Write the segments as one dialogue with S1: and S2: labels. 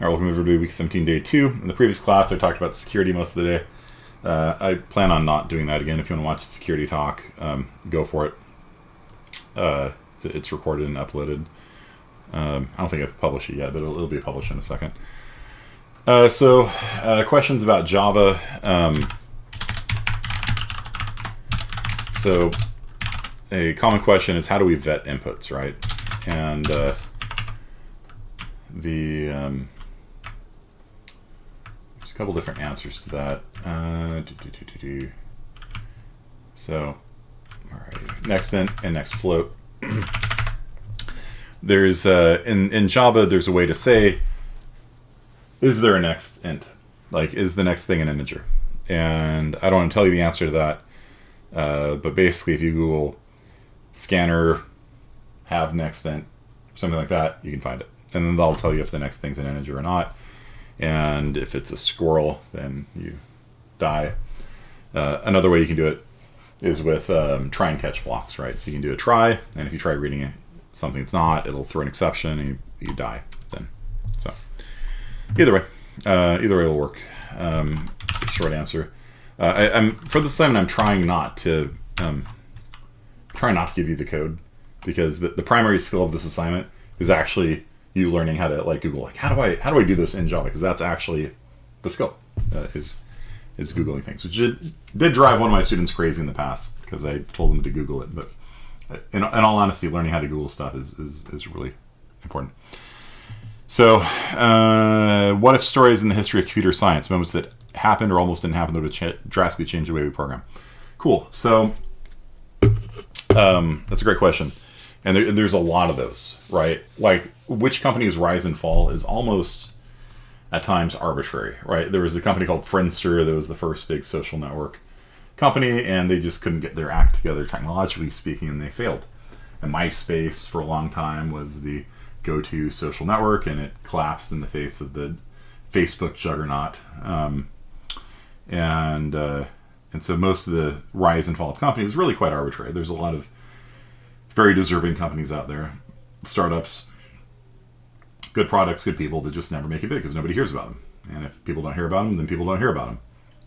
S1: All right, welcome everybody to week 17, day 2. In the previous class, I talked about security most of the day. I plan on not doing that again. If you want to watch the security talk, go for it. It's recorded and uploaded. I don't think I've published it yet, but it'll be published in a second. Questions about Java. So a common question is, how do we vet inputs, right? And there's a couple different answers to that. So, all right, next int and next float. There's in Java, there's a way to say, is there a next int? Like, is the next thing an integer? And I don't want to tell you the answer to that, but basically, if you Google scanner have next int, something like that, you can find it, and then that'll tell you if the next thing's an integer or not. And if it's a squirrel, then you die. Another way you can do it is with try and catch blocks, right? So you can do a try, and if you try reading something that's not, it'll throw an exception, and you die then. So either way will work. It's a short answer. I'm for this assignment, I'm trying not to give you the code, because the primary skill of this assignment is actually you learning how to Google, how do I do this in Java, because that's actually the skill, is Googling things, which did drive one of my students crazy in the past, because I told them to Google it. But in all honesty, learning how to Google stuff is really important. So what if stories in the history of computer science, moments that happened or almost didn't happen that would drastically change the way we program? Cool. So that's a great question. And there's a lot of those, right? Like, which companies rise and fall is almost at times arbitrary, right? There was a company called Friendster that was the first big social network company, and they just couldn't get their act together technologically speaking, and they failed. And MySpace for a long time was the go-to social network, and it collapsed in the face of the Facebook juggernaut. And so most of the rise and fall of companies is really quite arbitrary. There's a lot of very deserving companies out there, startups, good products, good people that just never make it big because nobody hears about them. And if people don't hear about them, then people don't hear about them.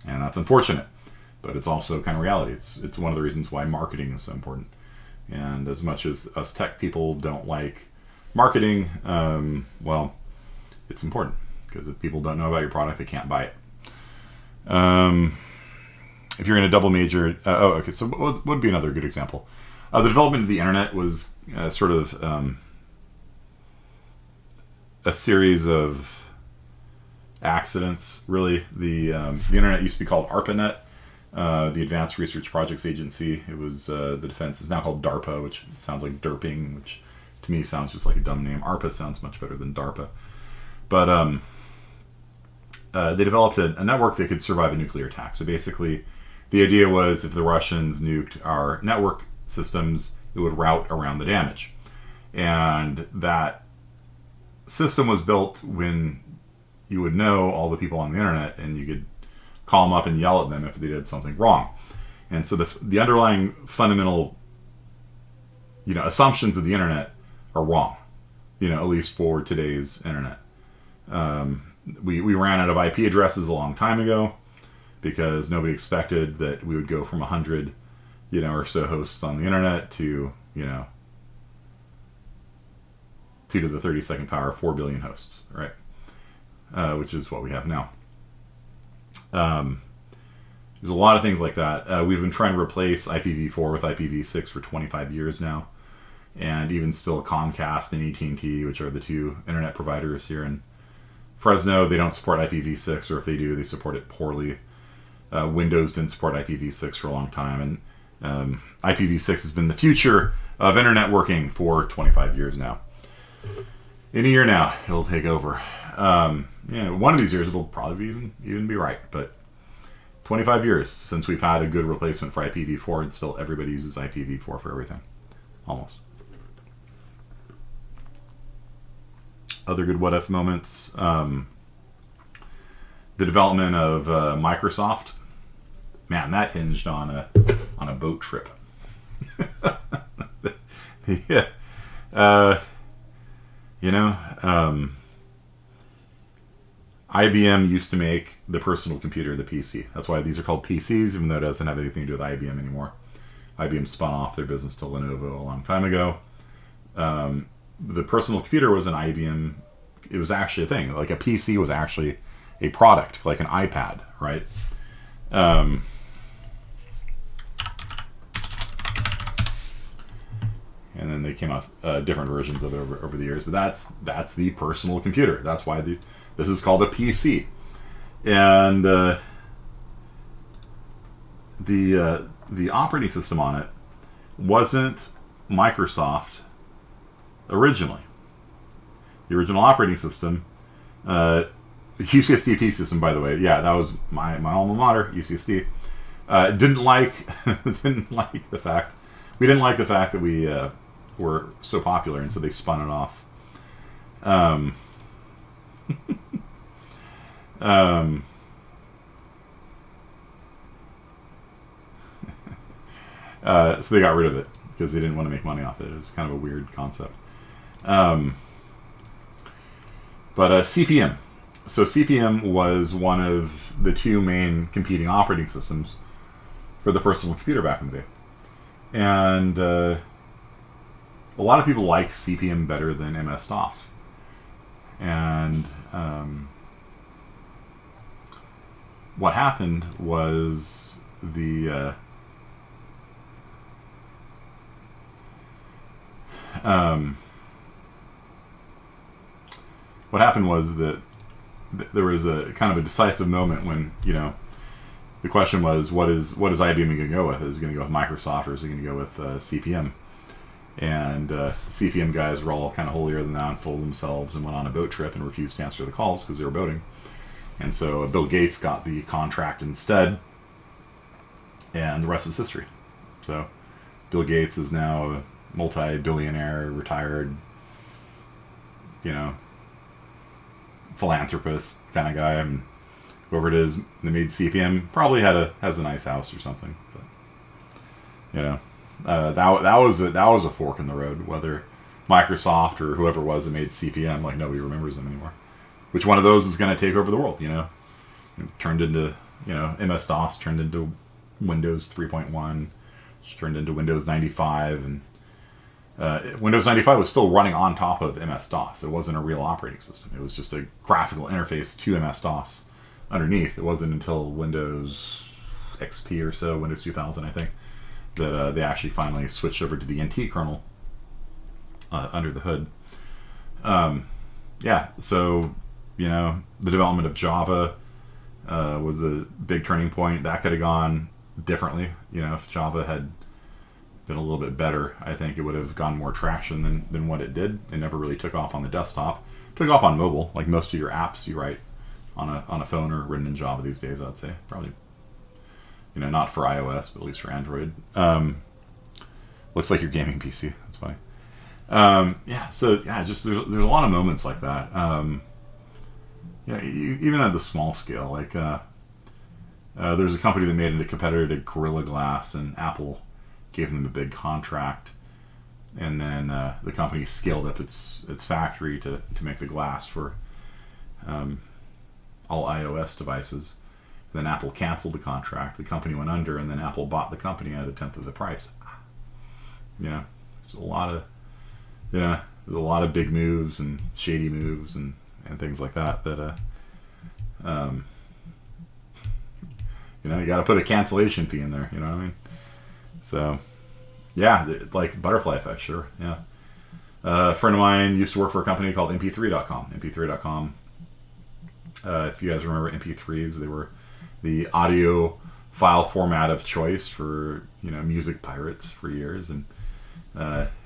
S1: And that's unfortunate, but it's also kind of reality. It's one of the reasons why marketing is so important. And as much as us tech people don't like marketing, well, it's important, because if people don't know about your product, they can't buy it. If you're in a double major, so what would be another good example? The development of the internet was sort of a series of accidents, really. The internet used to be called ARPANET, the Advanced Research Projects Agency. It was the defense is now called DARPA, which sounds like derping, which to me sounds just like a dumb name. ARPA sounds much better than DARPA. But they developed a network that could survive a nuclear attack. So basically, the idea was, if the Russians nuked our network systems, it would route around the damage. And that system was built when you would know all the people on the internet, and you could call them up and yell at them if they did something wrong. And so the underlying fundamental assumptions of the internet are wrong, at least for today's internet. We ran out of IP addresses a long time ago, because nobody expected that we would go from 100 or so hosts on the internet to 2 to the 32nd power, 4 billion hosts, right? Which is what we have now. There's a lot of things like that. We've been trying to replace IPv4 with IPv6 for 25 years now. And even still, Comcast and AT&T, which are the two internet providers here in Fresno, they don't support IPv6, or if they do, they support it poorly. Windows didn't support IPv6 for a long time, and IPv6 has been the future of internet working for 25 years now. In a year now, it'll take over. One of these years it'll probably even be right, but 25 years since we've had a good replacement for IPv4, and still everybody uses IPv4 for everything, almost. Other good what if moments: the development of Microsoft. Man, that hinged on a boat trip. Yeah. IBM used to make the personal computer, the PC. That's why these are called PCs, even though it doesn't have anything to do with IBM anymore. IBM spun off their business to Lenovo a long time ago. The personal computer was an IBM. It was actually a thing. Like a PC was actually a product, like an iPad, right? And then they came out different versions of it over the years. But that's the personal computer. That's why this is called a PC. And the operating system on it wasn't Microsoft originally. The original operating system, UCSD system, by the way. Yeah, that was my alma mater, UCSD. Didn't like the fact that we were so popular, and so they spun it off. So they got rid of it because they didn't want to make money off it. It was kind of a weird concept. But CP/M. So CP/M was one of the two main competing operating systems for the personal computer back in the day. And a lot of people like CP/M better than MS-DOS. And what happened was what happened was that there was a kind of a decisive moment when, the question was, what is IBM going to go with? Is it going to go with Microsoft, or is it going to go with CP/M? And the CP/M guys were all kind of holier than thou and full of themselves and went on a boat trip and refused to answer the calls because they were boating. And so Bill Gates got the contract instead, and the rest is history. So Bill Gates is now a multi-billionaire, retired, philanthropist kind of guy, and whoever it is that made CP/M probably has a nice house or something. But that was a fork in the road. Whether Microsoft or whoever it was that made CP/M, like, nobody remembers them anymore. Which one of those is going to take over the world? It turned into MS-DOS turned into Windows 3.1, turned into Windows 95, and Windows 95 was still running on top of MS-DOS. It wasn't a real operating system. It was just a graphical interface to MS-DOS underneath. It wasn't until Windows XP or so, Windows 2000, I think, that they actually finally switched over to the NT kernel under the hood. So, the development of Java was a big turning point. That could have gone differently. If Java had been a little bit better, I think it would have gotten more traction than what it did. It never really took off on the desktop. It took off on mobile. Like most of your apps you write on a phone are written in Java these days, I'd say. Probably, not for iOS, but at least for Android. Looks like your gaming PC. That's funny. Just there's a lot of moments like that. Even at the small scale, like there's a company that made it a competitor to Gorilla Glass, and Apple gave them a big contract, and then the company scaled up its factory to make the glass for all iOS devices. Then Apple canceled the contract. The company went under, and then Apple bought the company at 1/10 of the price. There's a lot of big moves and shady moves and things like that. You got to put a cancellation fee in there. You know what I mean? So, like butterfly effect, sure. Yeah. A friend of mine used to work for a company called MP3.com. MP3.com. If you guys remember MP3s, they were the audio file format of choice for music pirates for years, and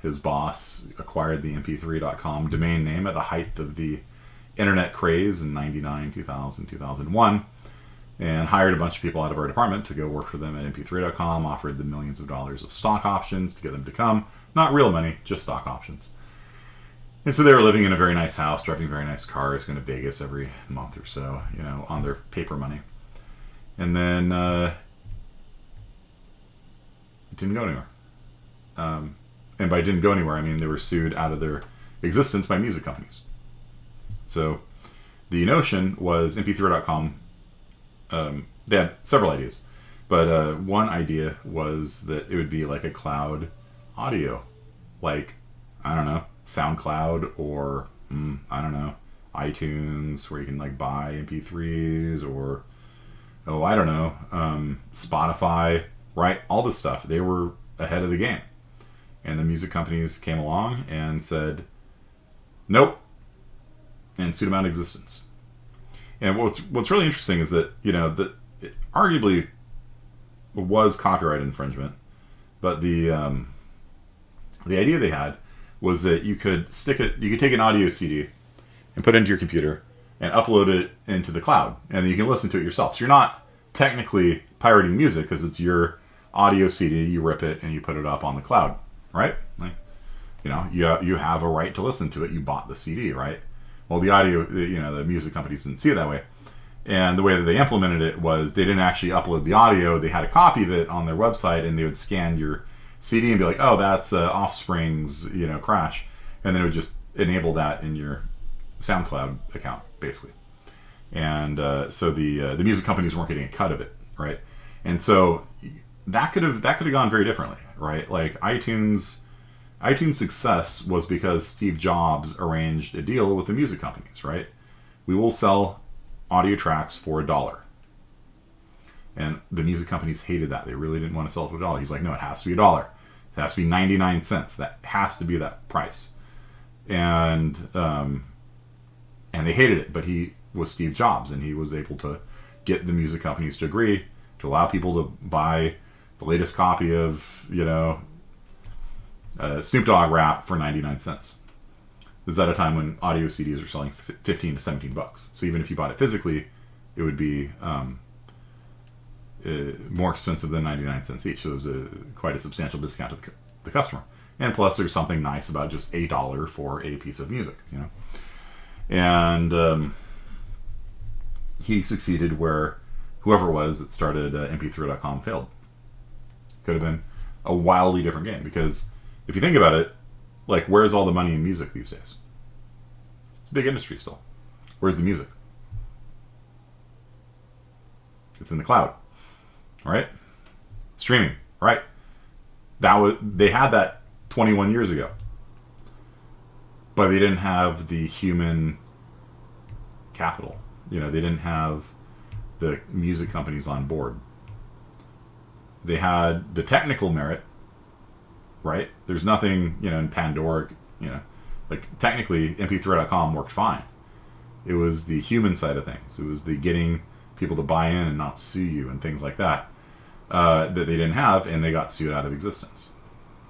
S1: his boss acquired the MP3.com domain name at the height of the internet craze in 99, 2000, 2001, and hired a bunch of people out of our department to go work for them at MP3.com, offered them millions of dollars of stock options to get them to come. Not real money, just stock options. And so they were living in a very nice house, driving very nice cars, going to Vegas every month or so, on their paper money. And then it didn't go anywhere. And by didn't go anywhere, I mean they were sued out of their existence by music companies. So the notion was MP3.com. They had several ideas, but one idea was that it would be like a cloud audio, like, I don't know, SoundCloud, or I don't know, iTunes, where you can like buy MP3s, or I don't know, Spotify, right? All this stuff. They were ahead of the game, and the music companies came along and said, nope, and sued them out of existence. And what's really interesting is that, you know, that it arguably was copyright infringement, but the idea they had was that you could take an audio CD and put it into your computer and upload it into the cloud, and then you can listen to it yourself. So you're not technically pirating music because it's your audio CD. You rip it and you put it up on the cloud, right? Like, you know, you have a right to listen to it. You bought the CD, right? Well, the music companies didn't see it that way. And the way that they implemented it was they didn't actually upload the audio. They had a copy of it on their website, and they would scan your CD and be like, oh, that's Offspring's, you know, Crash. And then it would just enable that in your SoundCloud account, basically. And so the music companies weren't getting a cut of it, right? And so that could have gone very differently, right? Like iTunes' success was because Steve Jobs arranged a deal with the music companies, right? We will sell audio tracks for $1. And the music companies hated that. They really didn't want to sell it for $1. He's like, no, it has to be $1. It has to be 99 cents. That has to be that price. And they hated it, but he was Steve Jobs, and he was able to get the music companies to agree to allow people to buy the latest copy of, you know, Snoop Dogg rap for 99 cents. This is at a time when audio CDs are selling 15 to 17 bucks. So even if you bought it physically, it would be more expensive than 99 cents each. So it was quite a substantial discount to the customer. And plus, there's something nice about just $1 for a piece of music, you know. And he succeeded where whoever it was that started MP3.com failed. Could have been a wildly different game, because if you think about it, like, where's all the money in music these days? It's a big industry still. Where's the music? It's in the cloud, right? Streaming, right? They had that 21 years ago, but they didn't have the human capital. You know, they didn't have the music companies on board. They had the technical merit, right? There's nothing, you know, in Pandora, you know, like, technically MP3.com worked fine. It was the human side of things. It was the getting people to buy in and not sue you and things like that that they didn't have, and they got sued out of existence.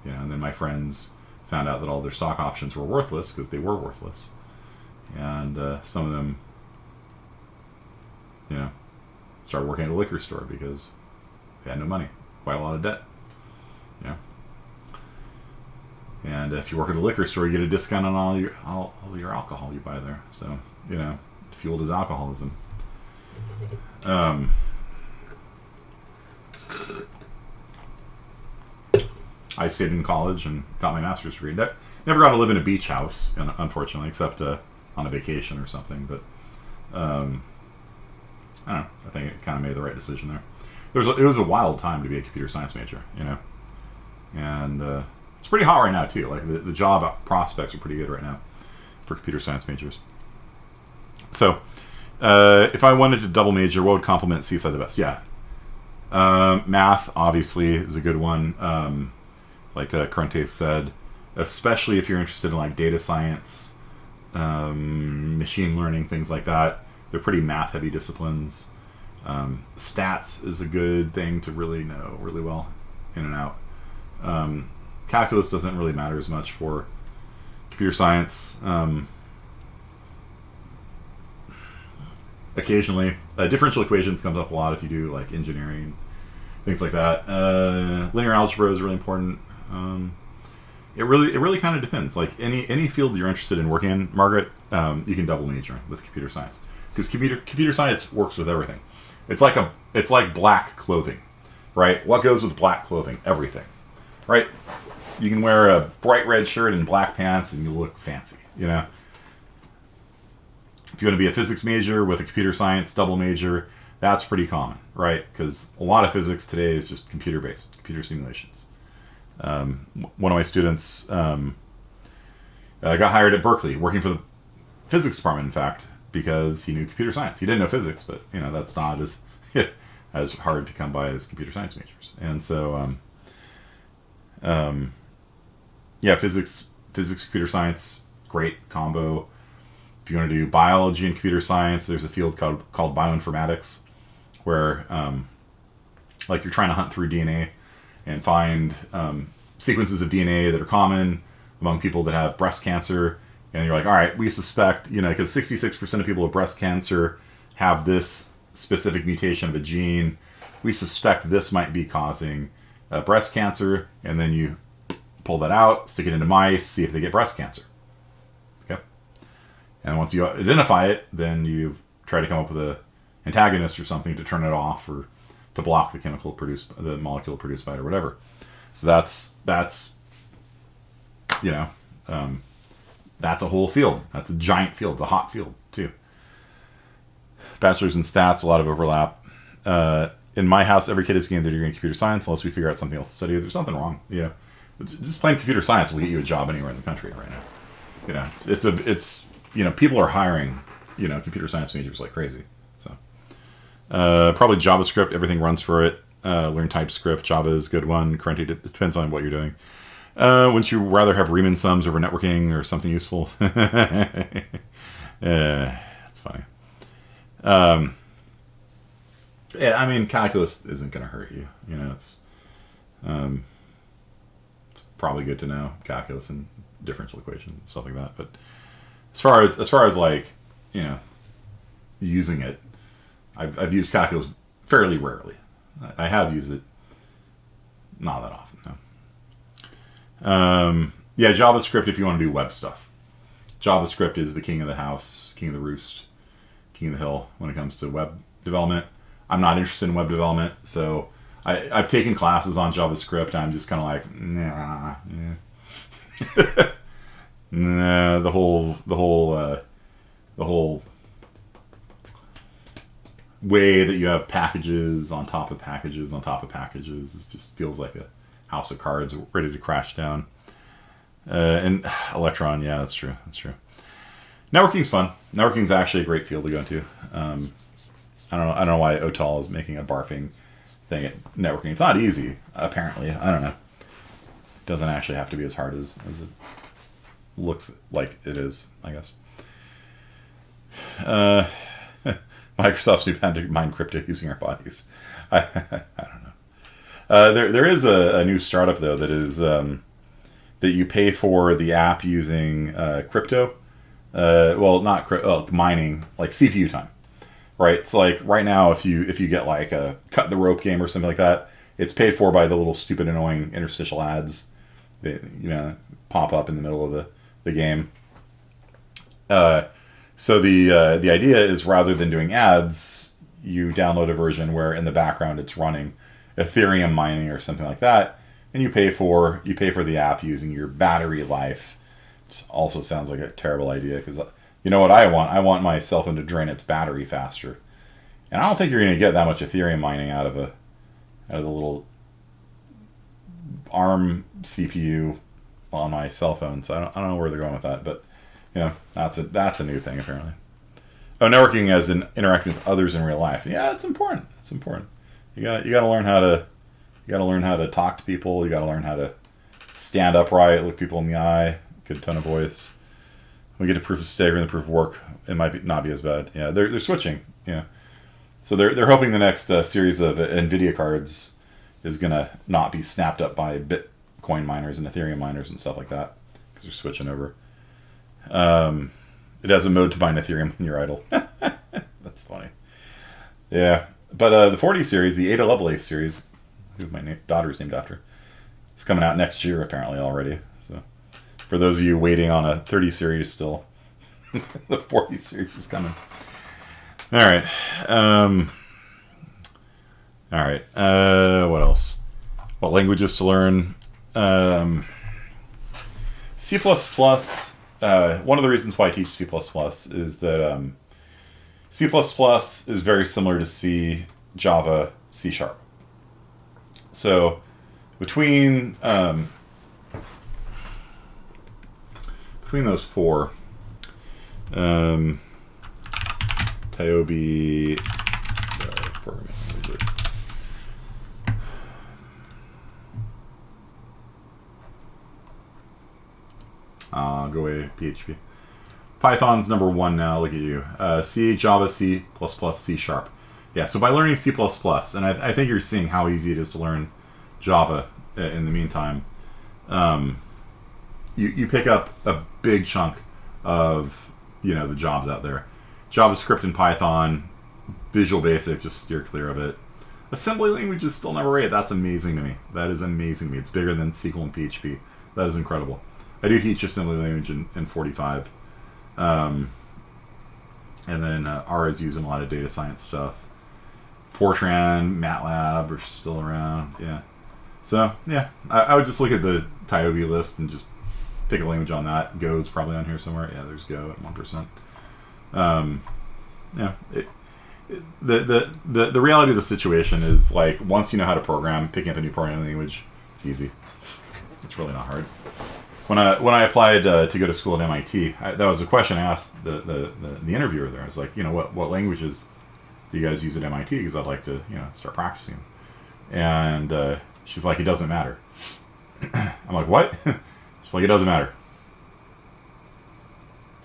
S1: You know, and then my friends found out that all their stock options were worthless, because they were worthless. And some of them, you know, started working at a liquor store because they had no money, quite a lot of debt. You know. And if you work at a liquor store, you get a discount on all your alcohol you buy there. So, you know, fueled his alcoholism. I stayed in college and got my master's degree. Never got to live in a beach house, unfortunately, except on a vacation or something. But I don't know. I think it kind of made the right decision there. It was a wild time to be a computer science major, you know. And it's pretty hot right now too. Like, the job prospects are pretty good right now for computer science majors. So, if I wanted to double major, what would complement CSI the best? Yeah, math obviously is a good one. Like Corrente said, especially if you're interested in like data science, machine learning, things like that. They're pretty math-heavy disciplines. Stats is a good thing to really know really well, in and out. Calculus doesn't really matter as much for computer science. Occasionally, differential equations comes up a lot if you do like engineering, things like that. Linear algebra is really important. It really kind of depends. Like any field you're interested in working in, Margaret, you can double major in with computer science, because computer science works with everything. It's like black clothing, right? What goes with black clothing? Everything, right? You can wear a bright red shirt and black pants, and you look fancy, you know. If you want to be a physics major with a computer science double major, that's pretty common, right? Because a lot of physics today is just computer-based, computer simulations. One of my students got hired at Berkeley, working for the physics department, in fact, because he knew computer science. He didn't know physics, but that's not as as hard to come by as computer science majors. And so, physics, computer science, great combo. If you want to do biology and computer science, there's a field called bioinformatics, where like you're trying to hunt through DNA and find sequences of DNA that are common among people that have breast cancer. And you're like, all right, we suspect, because 66% of people with breast cancer have this specific mutation of a gene. We suspect this might be causing breast cancer. And then you pull that out, stick it into mice, see if they get breast cancer. Okay. And once you identify it, then you try to come up with a antagonist or something to turn it off or to block the molecule produced by it or whatever. So that's a whole field. That's a giant field. It's a hot field too. Bachelor's in stats, a lot of overlap. In my house, every kid is getting their degree in computer science unless we figure out something else to study. There's nothing wrong. Just playing computer science will get you a job anywhere in the country right now. It's people are hiring computer science majors like crazy. So probably JavaScript. Everything runs for it. Learn TypeScript. Java is a good one. Currently, it depends on what you're doing. Wouldn't you rather have Riemann sums over networking or something useful? That's funny. Calculus isn't going to hurt you. It's probably good to know calculus and differential equations and stuff like that. But as far as like using it, I've used calculus fairly rarely. I have used it not that often. No. JavaScript if you want to do web stuff. JavaScript is the king of the house, king of the roost, king of the hill when it comes to web development. I'm not interested in web development, so I've taken classes on JavaScript, and I'm just kind of like, nah. Nah, the whole way that you have packages on top of packages on top of packages, it just feels like a house of cards ready to crash down. And Electron, yeah, that's true. Networking's fun. Networking's actually a great field to go into. I don't know why OTAL is making a barfing thing at networking. It's not easy, apparently. I don't know. It doesn't actually have to be as hard as it looks like it is, I guess. Microsoft's new plan to mine crypto using our bodies. I don't know. There is a new startup though that is that you pay for the app using crypto. Not mining, like CPU time, right? So like right now, if you get like a cut the rope game or something like that, it's paid for by the little stupid annoying interstitial ads that pop up in the middle of the game. So the idea is rather than doing ads, you download a version where in the background it's running Ethereum mining or something like that, and you pay for the app using your battery life. Which also sounds like a terrible idea because you know what I want? I want my cell phone to drain its battery faster, and I don't think you're going to get that much Ethereum mining out of the little ARM CPU on my cell phone. So I don't know where they're going with that, but. That's a new thing apparently. Oh, networking as in interacting with others in real life. Yeah, it's important. You got to learn how to talk to people. You got to learn how to stand upright, look people in the eye, good tone of voice. When we get to proof of stake and the proof of work, it might not be as bad. Yeah, they're switching. Yeah, so they're hoping the next series of NVIDIA cards is gonna not be snapped up by Bitcoin miners and Ethereum miners and stuff like that because they're switching over. It has a mode to mine Ethereum when you're idle. That's funny. Yeah, but the 40 series, the Ada Lovelace series, who my daughter is named after, is coming out next year apparently already. So for those of you waiting on a 30 series still, the 40 series is coming. All right. What else? What languages to learn? C++. One of the reasons why I teach C++ is that C++ is very similar to C, Java, C Sharp. So between those four, Tyobe, programming languages. Go away, PHP. Python's number one now. Look at you. C, Java, C++, C Sharp. Yeah, so by learning C++, and I think you're seeing how easy it is to learn Java in the meantime, you pick up a big chunk of, the jobs out there. JavaScript and Python, Visual Basic, just steer clear of it. Assembly language is still number 8. That's amazing to me. That is amazing to me. It's bigger than SQL and PHP. That is incredible. I do teach assembly language in 45. And then R is using a lot of data science stuff. Fortran, MATLAB are still around. Yeah. So, yeah. I would just look at the Tyobe list and just pick a language on that. Go's probably on here somewhere. Yeah, there's Go at 1%. The reality of the situation is, like, once you know how to program, picking up a new programming language, it's easy. It's really not hard. When I applied to go to school at MIT, that was a question I asked the interviewer there. I was like, what languages do you guys use at MIT? Because I'd like to, start practicing. And she's like, it doesn't matter. I'm like, what? She's like, it doesn't matter.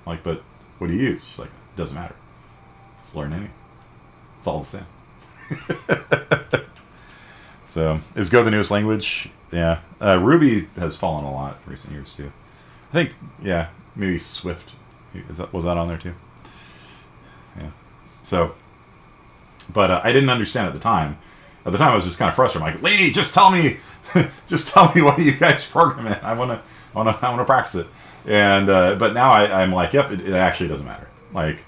S1: I'm like, but what do you use? She's like, it doesn't matter. Just learn any. It's all the same. So, is Go the newest language? Yeah. Ruby has fallen a lot in recent years, too. I think, yeah, maybe Swift. Was that on there, too? Yeah. So, but I didn't understand at the time. At the time, I was just kind of frustrated. I'm like, lady, just tell me what you guys program in. I want to practice it. And but now I'm like, yep, it actually doesn't matter. Like,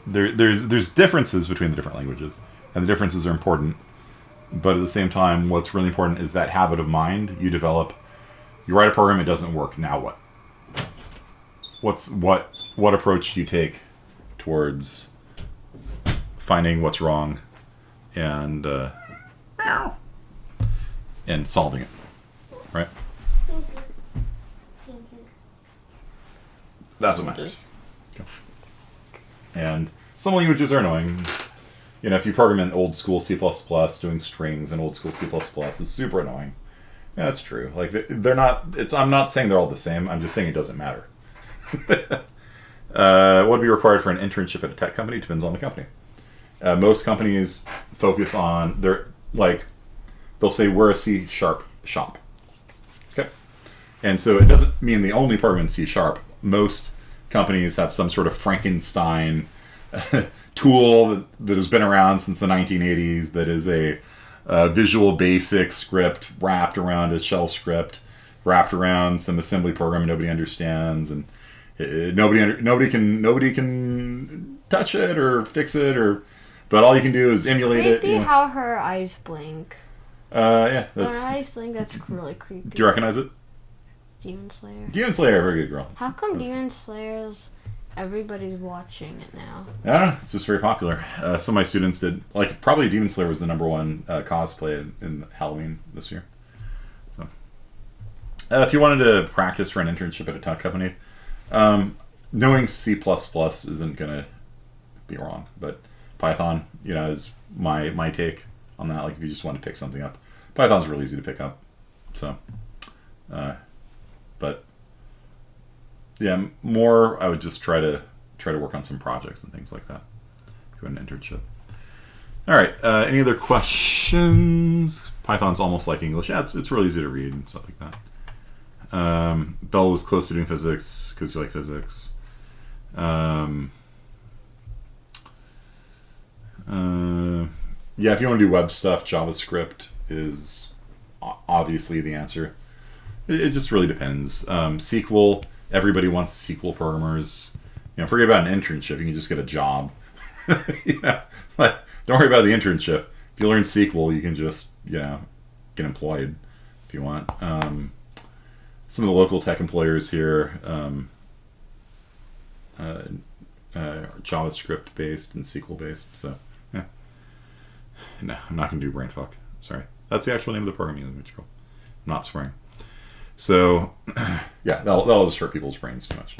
S1: there's differences between the different languages, and the differences are important. But at the same time, what's really important is that habit of mind you develop. You write a program, it doesn't work. Now what? What approach do you take towards finding what's wrong and solving it, right? That's what matters. Okay. And some languages are annoying. If you program in old school C++, doing strings in old school C++, it's super annoying. Yeah, that's true. Like, they're not. I'm not saying they're all the same. I'm just saying it doesn't matter. What would be required for an internship at a tech company? Depends on the company. Most companies focus on they'll say we're a C# shop. Okay, and so it doesn't mean they only program in C#. Most companies have some sort of Frankenstein tool that has been around since the 1980s. That is a Visual Basic script wrapped around a shell script, wrapped around some assembly program nobody understands, and nobody can touch it or fix it, but all you can do is emulate it.
S2: Creepy how her eyes blink.
S1: Yeah,
S2: her eyes blink. That's really creepy.
S1: Do you recognize it?
S2: Demon Slayer.
S1: Demon Slayer, very good girl.
S2: How come Demon Slayer's everybody's watching it now?
S1: I don't know. It's just very popular. Some of my students did. Probably Demon Slayer was the number one cosplay in Halloween this year. So, if you wanted to practice for an internship at a tech company, knowing C++ isn't going to be wrong. But Python, is my take on that. Like, if you just want to pick something up, Python's really easy to pick up. So, but yeah, more I would just try to work on some projects and things like that. Do an internship. All right. Any other questions? Python's almost like English. Yeah, it's really easy to read and stuff like that. Bell was close to doing physics because you like physics. Yeah, if you want to do web stuff, JavaScript is obviously the answer. It just really depends. SQL, everybody wants SQL programmers. Forget about an internship. You can just get a job. Don't worry about the internship. If you learn SQL, you can just, get employed if you want. Some of the local tech employers here, JavaScript based and SQL based. So yeah, no, I'm not going to do brain fuck. Sorry, that's the actual name of the programming language. Cool. I'm not swearing. So yeah, that'll just hurt people's brains too much.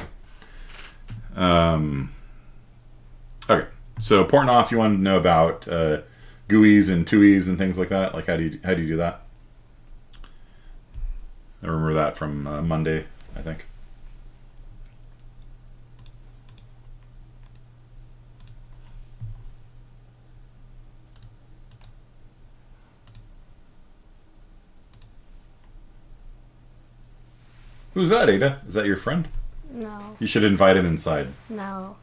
S1: Okay, so Portnoy, you want to know about GUIs and TUIs and things like that? Like how do you do that? I remember that from Monday, I think. Who's that, Ada? Is that your friend?
S2: No.
S1: You should invite him inside.
S2: No.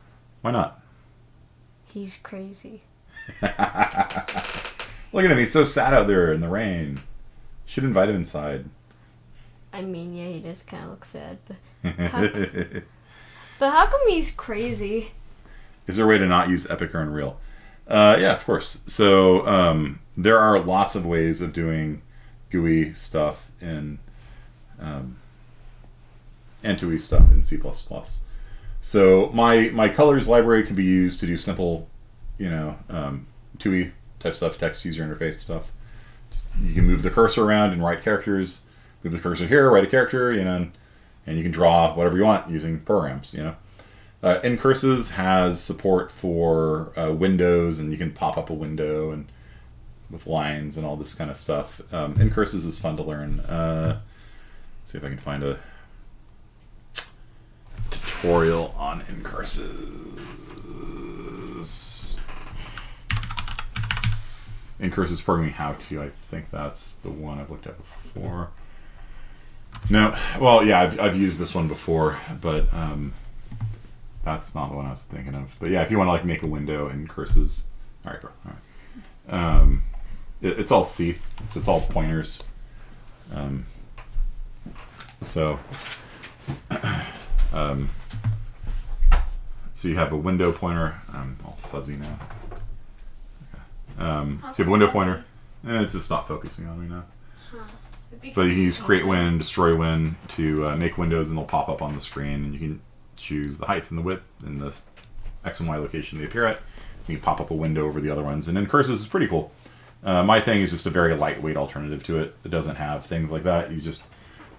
S1: Why not?
S2: He's crazy.
S1: Look at him. He's so sad out there in the rain. You should invite him inside.
S2: I mean, yeah, he does kind of look sad. But how come he's crazy?
S1: Is there a way to not use Epic or Unreal? Yeah, of course. So there are lots of ways of doing GUI stuff in and TUI stuff in C++. So my colors library can be used to do simple, TUI type stuff, text user interface stuff. You can move the cursor around and write characters. Move the cursor here, write a character, and you can draw whatever you want using programs. Ncurses has support for windows, and you can pop up a window and with lines and all this kind of stuff. Ncurses is fun to learn. Let's see if I can find a tutorial on Ncurses. Ncurses programming how-to. I think that's the one I've looked at before. No, well, yeah, I've used this one before, but that's not the one I was thinking of. But yeah, if you want to make a window in Ncurses, all right, bro. All right. It's all C, so it's all pointers. So you have a window pointer. I'm all fuzzy now. Okay. So you have a window pointer. It's just not focusing on me now. But you can use create win, destroy win to make windows, and they'll pop up on the screen, and you can choose the height and the width and the X and Y location they appear at. You can pop up a window over the other ones, and Ncurses is pretty cool. My thing is just a very lightweight alternative to it. It doesn't have things like that. You just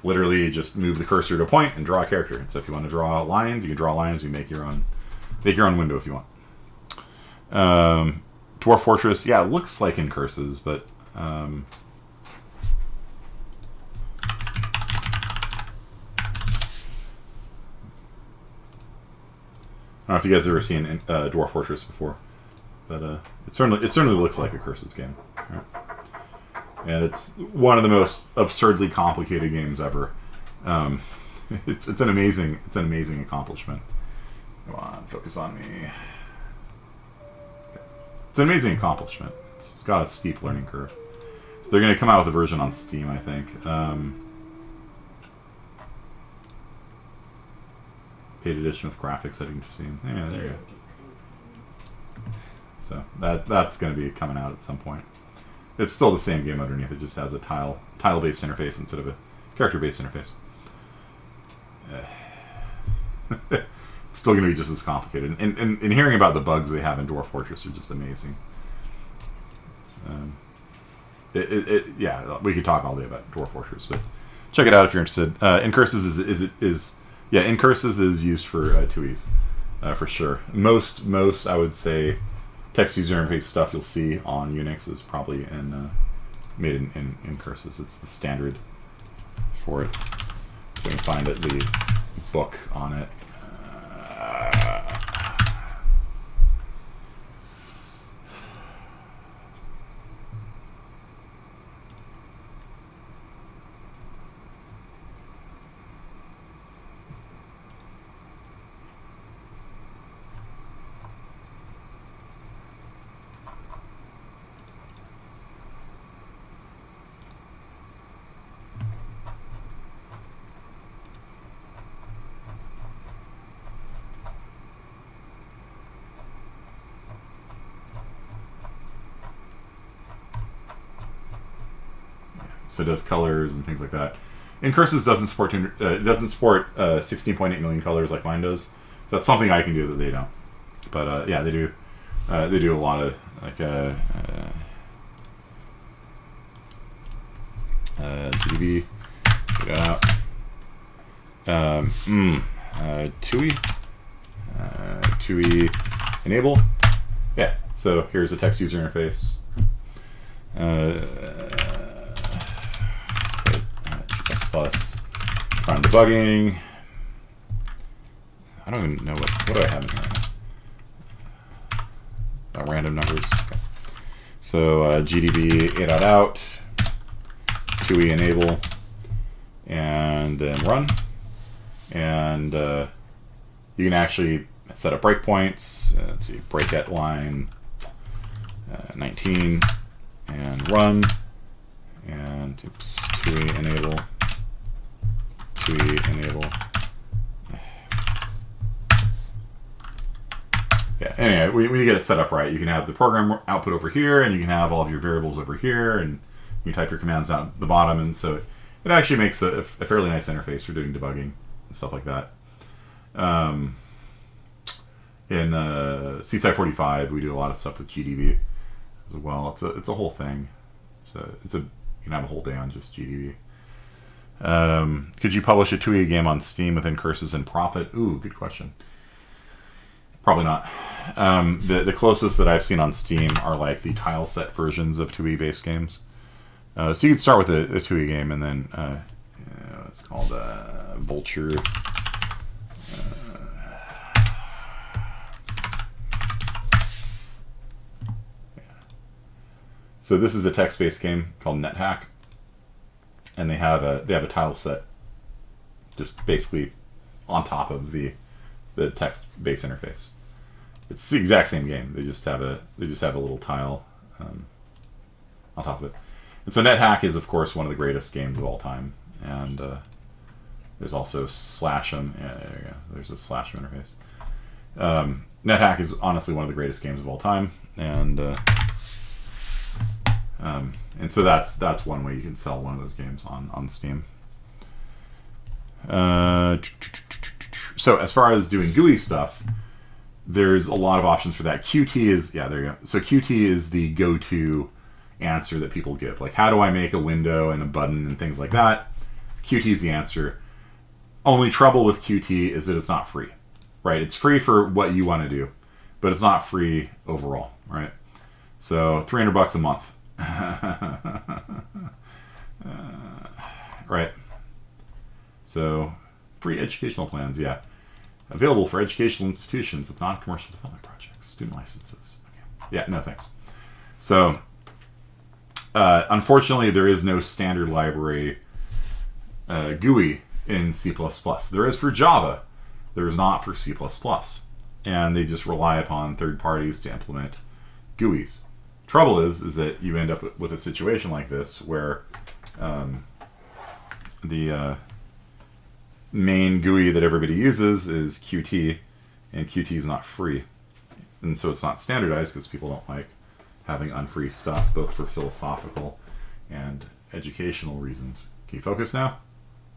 S1: literally just move the cursor to a point and draw a character. And so if you want to draw lines, you can draw lines. You make your own window if you want. Dwarf Fortress, yeah, it looks like Ncurses, but I don't know if you guys have ever seen Dwarf Fortress before, but it certainly looks like a Curses game, right? And it's one of the most absurdly complicated games ever. It's an amazing accomplishment. Come on, focus on me. Okay. It's an amazing accomplishment. It's got a steep learning curve. So they're going to come out with a version on Steam, I think. Paid edition with graphics heading to Steam. Yeah, there you go. So that's going to be coming out at some point. It's still the same game underneath. It just has a tile-based interface instead of a character-based interface. It's still going to be just as complicated. And hearing about the bugs they have in Dwarf Fortress are just amazing. Yeah, we could talk all day about Dwarf Fortress, but check it out if you're interested. Ncurses Ncurses is used for TUIs, for sure. Most I would say text user interface stuff you'll see on Unix is probably made in Ncurses. It's the standard for it. So you can find the book on it. So it does colors and things like that. Ncurses doesn't support 16.8 million colors like mine does. So that's something I can do that they don't. But yeah, they do a lot of like GDB. Get it out. TUI. TUI enable. Yeah. So here's a text user interface. Plus run debugging. I don't even know what do I have in here right now. Random numbers. Okay. So GDB a.out, TUI enable, and then run. And you can actually set up breakpoints. Let's see, break at line 19, and run. And oops, TUI enable. TUI enable. Yeah, anyway, when you get it set up right, you can have the program output over here, and you can have all of your variables over here, and you type your commands down at the bottom, and so it actually makes a fairly nice interface for doing debugging and stuff like that. In CSI 45, we do a lot of stuff with GDB as well. It's a whole thing. So you can have a whole day on just GDB. Could you publish a TUI game on Steam within curses and profit? Ooh, good question. Probably not. The closest that I've seen on Steam are like the tile set versions of TUI based games. So you could start with a TUI game and then it's called Vulture. So this is a text based game called NetHack, and they have a tile set just basically on top of the text based interface. It's the exact same game. They just have a little tile on top of it. And so NetHack is, of course, one of the greatest games of all time. And there's also Slash'em. Yeah, there you go. There's a Slash'em interface. NetHack is honestly one of the greatest games of all time. And so that's one way you can sell one of those games on Steam. So as far as doing GUI stuff, there's a lot of options for that. Qt is, yeah, there you go. So Qt is the go-to answer that people give. Like, how do I make a window and a button and things like that? Qt is the answer. Only trouble with Qt is that it's not free, right? It's free for what you want to do, but it's not free overall, right? So $300 a month. Right. So free educational plans, yeah. Available for educational institutions with non-commercial development projects, student licenses. Okay. Yeah, no thanks. So, unfortunately, there is no standard library GUI in C++. There is for Java. There is not for C++. And they just rely upon third parties to implement GUIs. Trouble is that you end up with a situation like this where the main GUI that everybody uses is Qt, and Qt is not free, and so it's not standardized because people don't like having unfree stuff, both for philosophical and educational reasons. Can you focus now?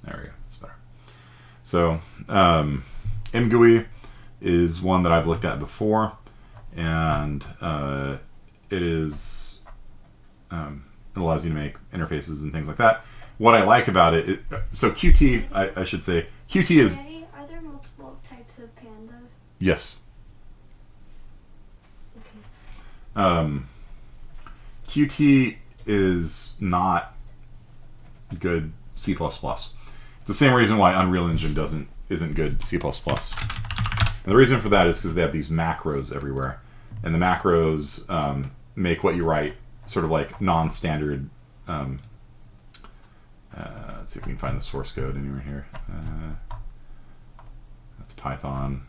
S1: There we go. It's better. So mGUI is one that I've looked at before, and it is it allows you to make interfaces and things like that. What I like about it, so Qt, I should say, Qt is...
S2: Daddy, are there multiple types of pandas?
S1: Yes.
S2: Okay.
S1: Qt is not good C++. It's the same reason why Unreal Engine isn't good C++. And the reason for that is because they have these macros everywhere. And the macros make what you write sort of like non-standard... let's see if we can find the source code anywhere here. That's Python.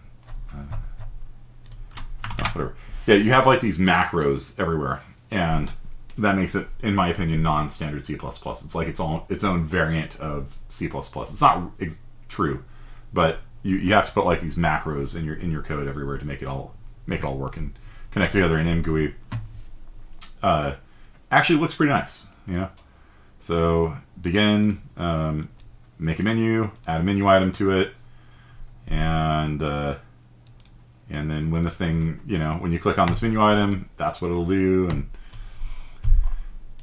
S1: Whatever. Yeah, you have like these macros everywhere, and that makes it, in my opinion, non-standard C++. It's like its own variant of C++. It's not true, but you have to put like these macros in your code everywhere to make it all work and connect together. And mGUI actually looks pretty nice, you know. So begin, make a menu, add a menu item to it, and And then when this thing, when you click on this menu item, that's what it'll do. And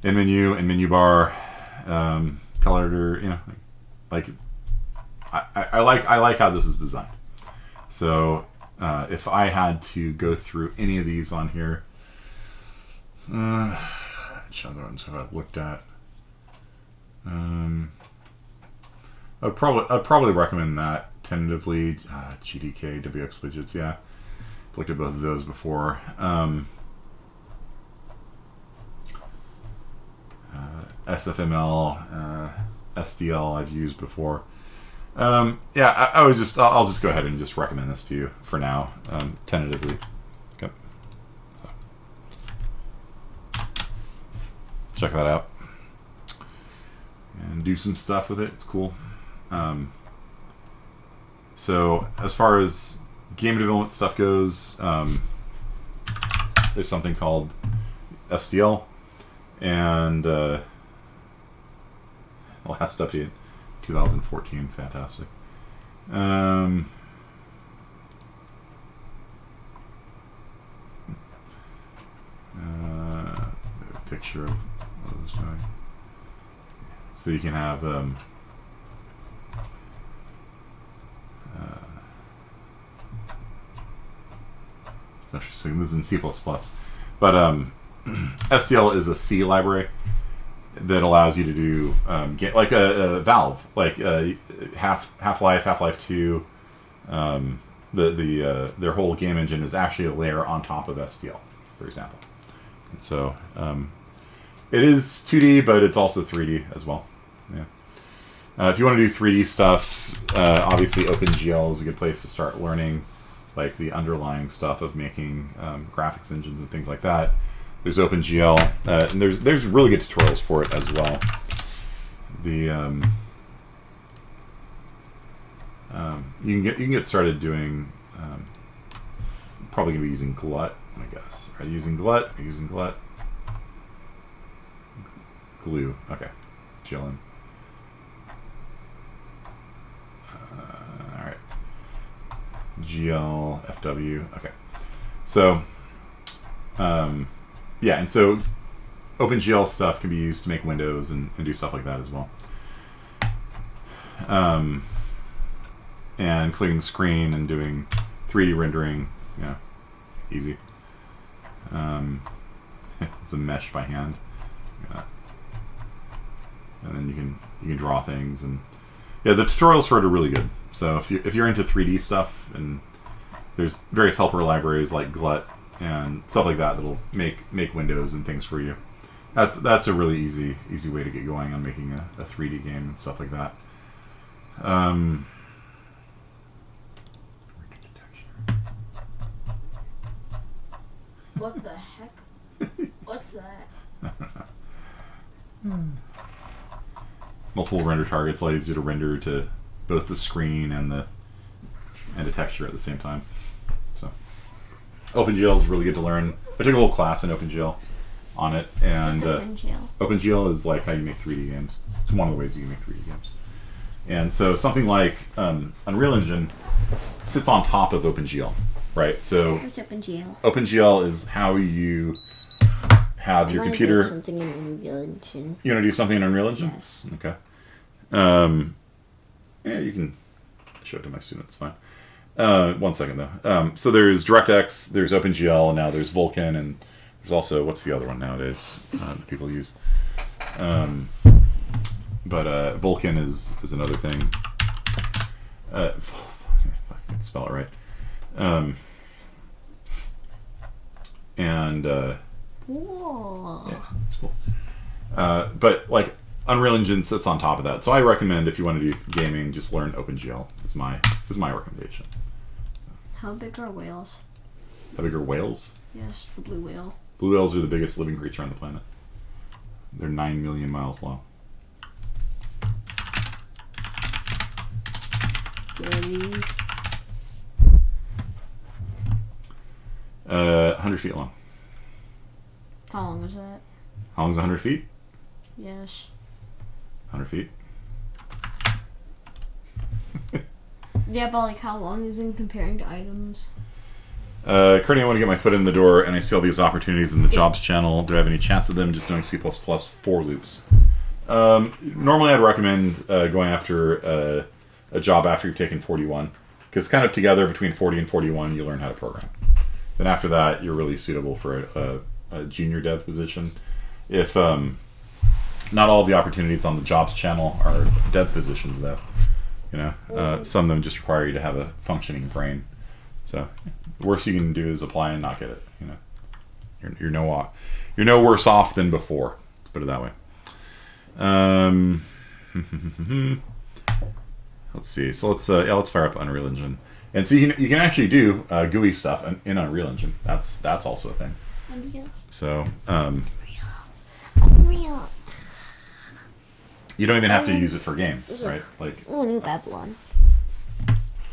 S1: in menu and menu bar, color editor, like I like how this is designed. So if I had to go through any of these on here, which other ones have I looked at? I'd probably recommend that tentatively. GDK, WX widgets, yeah. I've looked at both of those before. SFML, SDL I've used before. I'll just go ahead and just recommend this to you for now, tentatively. Okay. So, check that out and do some stuff with it. It's cool. So as far as game development stuff goes, there's something called SDL, and last update 2014, fantastic. A picture of what it was doing. So you can have it's interesting. This is in C++, but SDL is a C library that allows you to do like a Valve, like Half-Life, Half-Life 2. Their whole game engine is actually a layer on top of SDL, for example. And so it is 2D, but it's also 3D as well. Yeah. If you want to do 3D stuff, obviously OpenGL is a good place to start learning, like the underlying stuff of making graphics engines and things like that. There's OpenGL, and there's really good tutorials for it as well. You can get started doing. Probably gonna be using Glut, I guess. Are you using Glut? Are you using Glut? Glue. Okay, chilling. All right. GL FW. Okay, so. Yeah, and so OpenGL stuff can be used to make windows and do stuff like that as well. And clearing the screen and doing 3D rendering, easy. It's a mesh by hand. And then you can draw things, and the tutorials for it are really good. So if you're into 3D stuff, and there's various helper libraries like Glut and stuff like that that'll make windows and things for you. That's a really easy way to get going on making a 3D game and stuff like that.
S2: What the heck? What's that?
S1: Multiple render targets allows you to render to both the screen and the texture at the same time. So OpenGL is really good to learn. I took a whole class in OpenGL on it, and OpenGL is like how you make 3D games. It's one of the ways you can make 3D games. And so something like Unreal Engine sits on top of OpenGL, right? So
S2: what's OpenGL?
S1: OpenGL is how you have your computer.
S2: Do something in Unreal Engine.
S1: You want to do something in Unreal Engine?
S2: Yes.
S1: Okay. Yeah, you can show it to my students. Fine. 1 second though. So there's DirectX, there's OpenGL, and now there's Vulkan, and there's also, what's the other one nowadays that people use? But Vulkan is another thing. I can spell it right.
S2: Whoa.
S1: Yeah, it's cool. But like Unreal Engine sits on top of that, so I recommend if you want to do gaming, just learn OpenGL. Is my recommendation.
S2: How big are whales?
S1: How big are whales?
S2: Yes, the blue whale.
S1: Blue whales are the biggest living creature on the planet. They're 9 million miles long.
S2: Dirty.
S1: 100 feet long.
S2: How long is that?
S1: How long is 100 feet?
S2: Yes.
S1: 100 feet.
S2: Yeah, but like how long is it comparing to items?
S1: Currently, I want to get my foot in the door, and I see all these opportunities in the jobs channel. Do I have any chance of them? Just knowing C++ for loops. Normally, I'd recommend going after a job after you've taken 41, because kind of together between 40 and 41, you learn how to program. Then after that, you're really suitable for a junior dev position. If not all of the opportunities on the jobs channel are dev positions, though. Some of them just require you to have a functioning brain. So the worst you can do is apply and not get it. You're no worse off than before. Let's put it that way. Let's see. So let's fire up Unreal Engine, and so you can actually do GUI stuff in Unreal Engine. That's also a thing.
S2: Unreal.
S1: So
S2: Unreal.
S1: you don't even have to use it for games, right? Like
S2: New Babylon.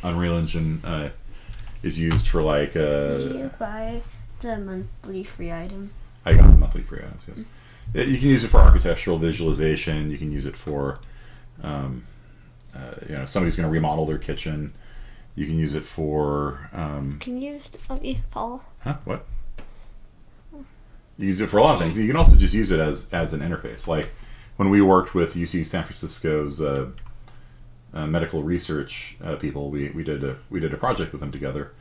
S1: Unreal Engine is used for like.
S2: Did you buy the monthly free item?
S1: I got monthly free items. Yes. You can use it for architectural visualization. You can use it for, somebody's going to remodel their kitchen. You can use it for.
S2: Can you Paul?
S1: Huh? What? You use it for a lot of things. You can also just use it as an interface. Like when we worked with UC San Francisco's medical research people, we did a project with them together.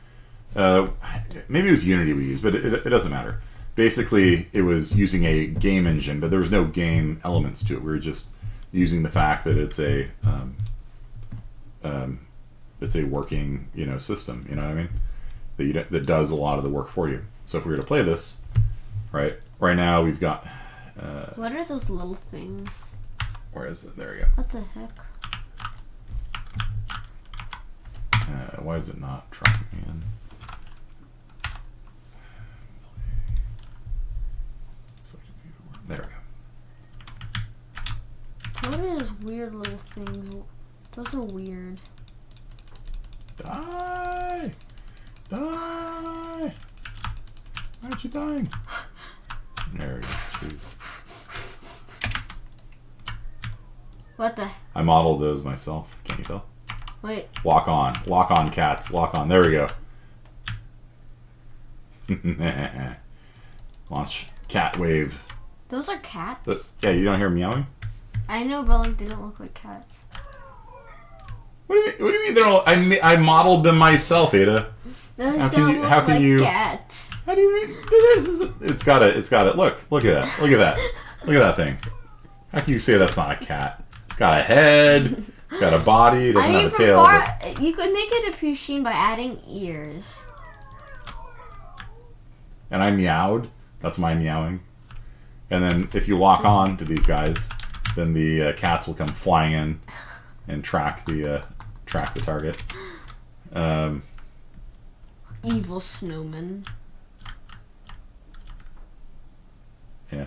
S1: Maybe it was Unity we used, but it doesn't matter. Basically, it was using a game engine, but there was no game elements to it. We were just using the fact that it's a working system. You know what I mean? That does a lot of the work for you. So if we were to play this, right now we've got.
S2: What are those little things?
S1: Where is it? There we go.
S2: What the heck?
S1: Why is it not trying me in? There we go.
S2: What are those weird little things? Those are weird.
S1: Die! Why aren't you dying? There we go. Jeez.
S2: What the?
S1: I modeled those myself. Can't you tell?
S2: Wait.
S1: Lock on cats. Lock on. There we go. Launch cat wave.
S2: Those are cats?
S1: Yeah, you don't hear meowing?
S2: I know, but like they don't look like cats.
S1: What do you mean they're all... I modeled them myself, Ada.
S2: Those
S1: How
S2: don't
S1: can
S2: look like
S1: you...
S2: cats.
S1: How do you mean... It's got it. Look at that. Look at that thing. How can you say that's not a cat? It's got a head. It's got a body. It doesn't have a tail.
S2: You could make it a Pusheen by adding ears.
S1: And I meowed. That's my meowing. And then if you lock on to these guys, then the cats will come flying in and track the target.
S2: Evil snowman.
S1: Yeah.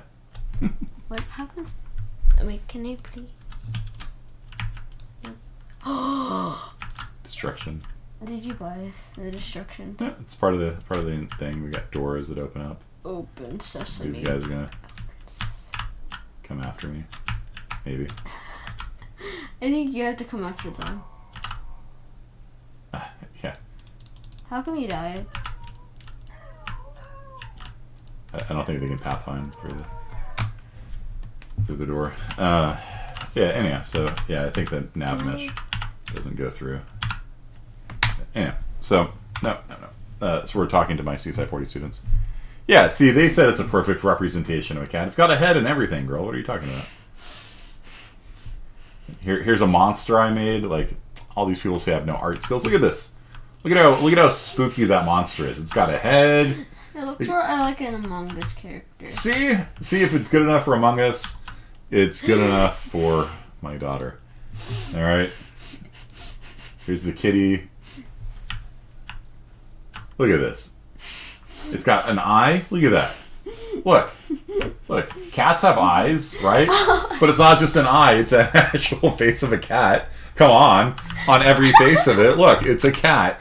S2: What happened? Wait, can I please?
S1: Destruction.
S2: Did you buy the destruction?
S1: Yeah, it's part of the thing. We got doors that open up.
S2: Open sesame.
S1: These guys are gonna come after me. Maybe.
S2: I think you have to come after them.
S1: Yeah.
S2: How come you died?
S1: I don't think they can pathfind through the door. Yeah. Anyhow, so yeah, I think the nav mesh doesn't go through. Anyhow, so no. So we're talking to my CSI 40 students. Yeah, see, they said it's a perfect representation of a cat. It's got a head and everything, girl. What are you talking about? Here's a monster I made. Like, all these people say I have no art skills. Look at this. Look at how spooky that monster is. It's got a head.
S2: It looks more like an Among Us character.
S1: See if it's good enough for Among Us. It's good enough for my daughter. All right. Here's the kitty. Look at this. It's got an eye. Look at that. Look. Cats have eyes, right? But it's not just an eye. It's an actual face of a cat. Come on every face of it. Look, it's a cat.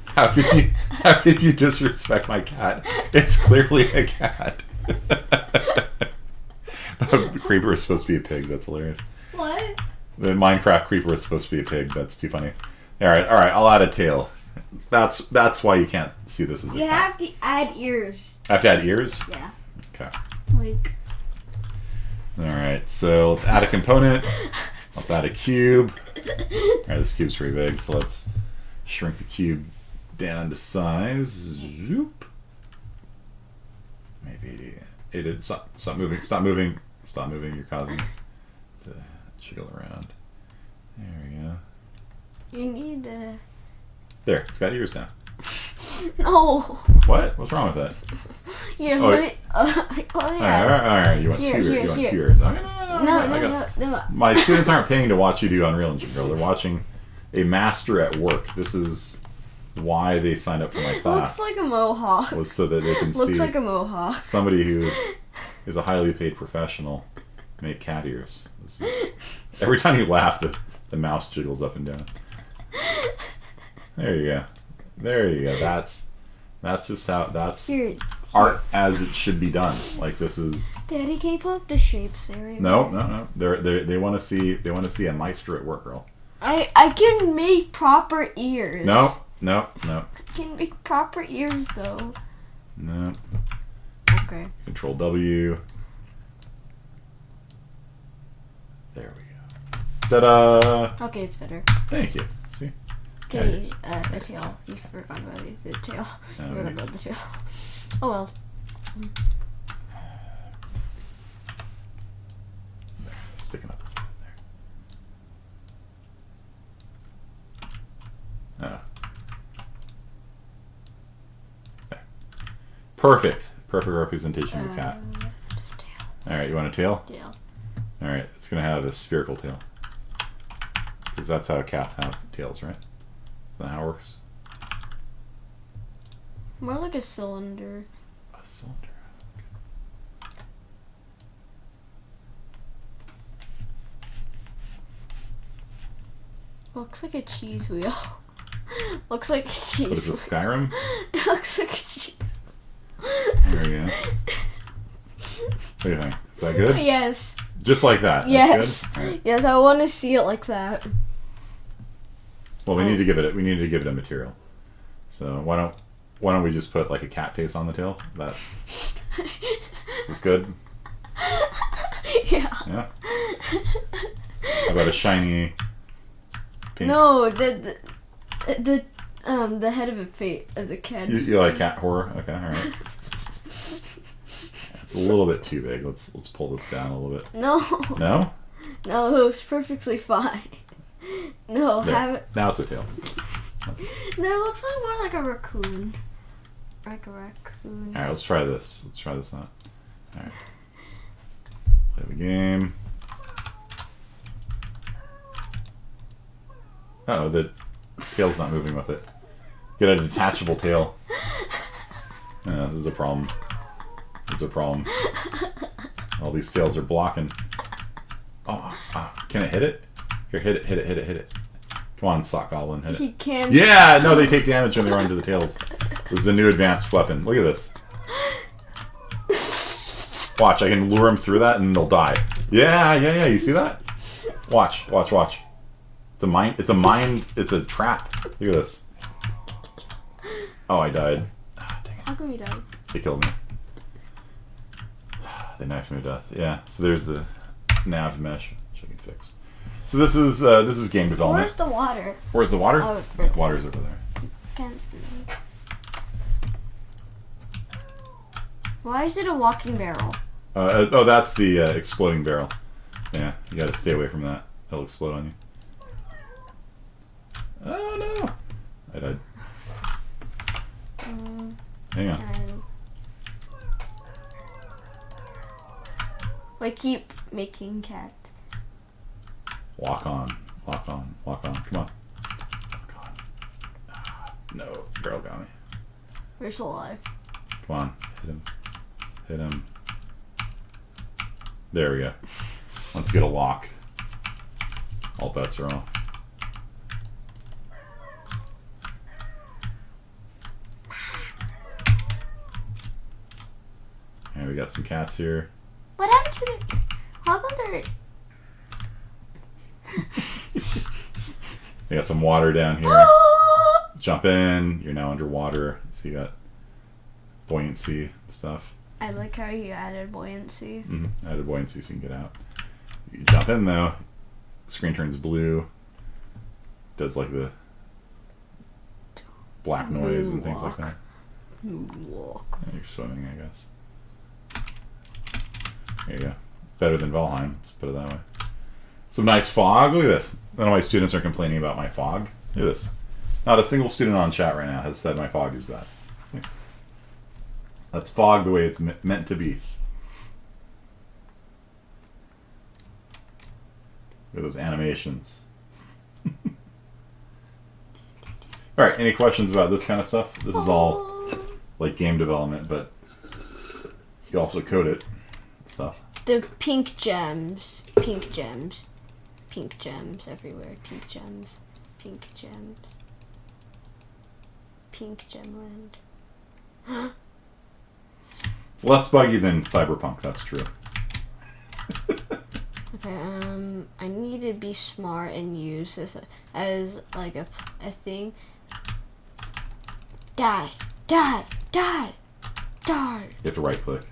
S1: How did you disrespect my cat? It's clearly a cat. The creeper is supposed to be a pig. That's hilarious.
S2: What?
S1: The Minecraft creeper is supposed to be a pig. That's too funny. All right. I'll add a tail. That's why you can't see this as a
S2: You
S1: cat.
S2: have to add ears.
S1: I have to add ears?
S2: Yeah.
S1: Okay.
S2: Like.
S1: Alright, so let's add a component. Let's add a cube. Alright, this cube's pretty big, so let's shrink the cube down to size. Zoop. Maybe stop moving. Stop moving. Stop moving. You're causing it to jiggle around. There we go.
S2: You need to.
S1: There, it's got ears now.
S2: No.
S1: What? What's wrong with that?
S2: You're
S1: Oh,
S2: yeah.
S1: Alright. You want
S2: Here,
S1: two
S2: here,
S1: ears. You want
S2: here.
S1: two ears. Okay,
S2: No.
S1: My students aren't paying to watch you do Unreal Engine, girl. They're watching a master at work. This is why they signed up for my class.
S2: Looks like a mohawk.
S1: Was so that they can see
S2: Looks like a mohawk.
S1: somebody who is a highly paid professional make cat ears. This is, every time you laugh, the mouse jiggles up and down. There you go. There you go. That's just how
S2: Here,
S1: art as it should be done. Like this is.
S2: Daddy, can you pull up the shapes area?
S1: No. They want to see a maestro at work, girl.
S2: I can make proper ears.
S1: No.
S2: I can make proper ears though.
S1: No.
S2: Okay.
S1: Control W. There we go. Ta-da!
S2: Okay, it's better.
S1: Thank you. See?
S2: Okay, the tail. You forgot about it. The tail.
S1: Oh,
S2: You forgot about the tail. Oh well.
S1: There, sticking up there. Oh. There. Perfect representation of a cat.
S2: Just tail.
S1: Alright, you want a tail?
S2: Tail.
S1: Alright, it's going to have a spherical tail. Because that's how cats have tails, right? Is that how it works?
S2: More like a cylinder.
S1: A cylinder.
S2: Looks like a cheese wheel. Looks like a cheese.
S1: What is this, Skyrim?
S2: It looks like a cheese.
S1: There we go. What do you think? Is that good?
S2: Yes.
S1: Just like that.
S2: Yes.
S1: That's good? All right.
S2: Yes, I want to see it like that.
S1: Well, we need to give it a material. So why don't we just put like a cat face on the tail? Is this good?
S2: Yeah.
S1: Yeah. How about a shiny pink?
S2: No, the head of the cat.
S1: You like cat horror? Okay, all right. It's a little bit too big. Let's pull this down a little bit.
S2: No.
S1: No?
S2: No, it was perfectly fine. No,
S1: There.
S2: have it.
S1: Now it's a tail.
S2: No, it looks like more like a raccoon. Like a raccoon.
S1: All right, let's try this. Let's try this out. All right. Play the game. Uh-oh, the tail's not moving with it. Get a detachable tail. Yeah, this is a problem. It's a problem. All these tails are blocking. Oh, can I hit it? Here, hit it. Come on, Sock Goblin, hit it.
S2: He can.
S1: Yeah, no, they take damage when they run into the tails. This is a new advanced weapon. Look at this. Watch, I can lure them through that and they'll die. Yeah, you see that? Watch. It's a trap. Look at this. Oh, I died. Ah, dang it.
S2: How come you died?
S1: They killed me. They knifed me to death. Yeah, so there's the nav mesh, which I can fix. So this is game development.
S2: Where's the water?
S1: Where's the water?
S2: Oh, it's right there.
S1: Water's over there.
S2: Why is it a walking barrel?
S1: That's the exploding barrel. Yeah, you gotta stay away from that. It'll explode on you. Oh no! I died. Hang on.
S2: I keep making cat.
S1: Walk on. Come on. Walk on. Ah, no, barrel got me.
S2: We're still alive.
S1: Come on, hit him. There we go. Let's get a lock. All bets are off. And we got some cats here.
S2: What happened to the... How about there...
S1: We got some water down here. jump in, you're now underwater. So you got buoyancy and stuff.
S2: I like how you added buoyancy.
S1: Added buoyancy so you can get out. You jump in though, screen turns blue, does like the black noise and things like that.
S2: Walk.
S1: Yeah, you're swimming, I guess. There you go. Better than Valheim, let's put it that way. Some nice fog. Look at this. None of my students are complaining about my fog. Look at this. Not a single student on chat right now has said my fog is bad. See? That's fog the way it's meant to be. Look at those animations. Alright, any questions about this kind of stuff? This is all like game development, but you also code it. Stuff.
S2: The pink gems. Pink gems. Pink gems everywhere. Pink gems. Pink gems. Pink gemland.
S1: It's less buggy than Cyberpunk, that's true.
S2: Okay, I need to be smart and use this as like a thing. Die. Die. Die. Die.
S1: You have to right click.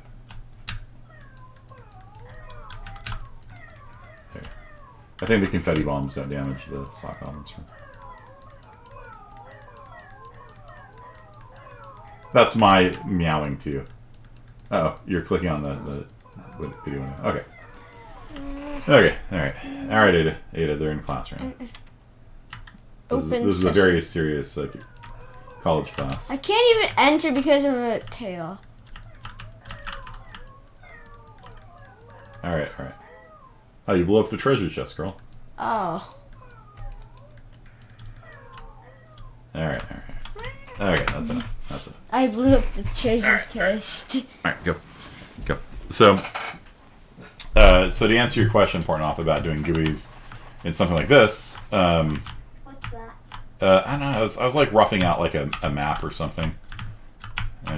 S1: There. I think the confetti bombs don't damage the sock elements. That's my meowing to you. Oh, you're clicking on the video window. Okay. Okay, alright. Alright, Ada, they're in class right now. This is a very serious college class.
S2: I can't even enter because of a tail.
S1: Alright. Oh, you blew up the treasure chest, girl.
S2: Oh.
S1: Alright. Okay, that's enough.
S2: I blew up the treasure chest.
S1: Alright, go. So to answer your question, important off about doing GUIs in something like this,
S2: What's that?
S1: I don't know, I was like roughing out like a map or something.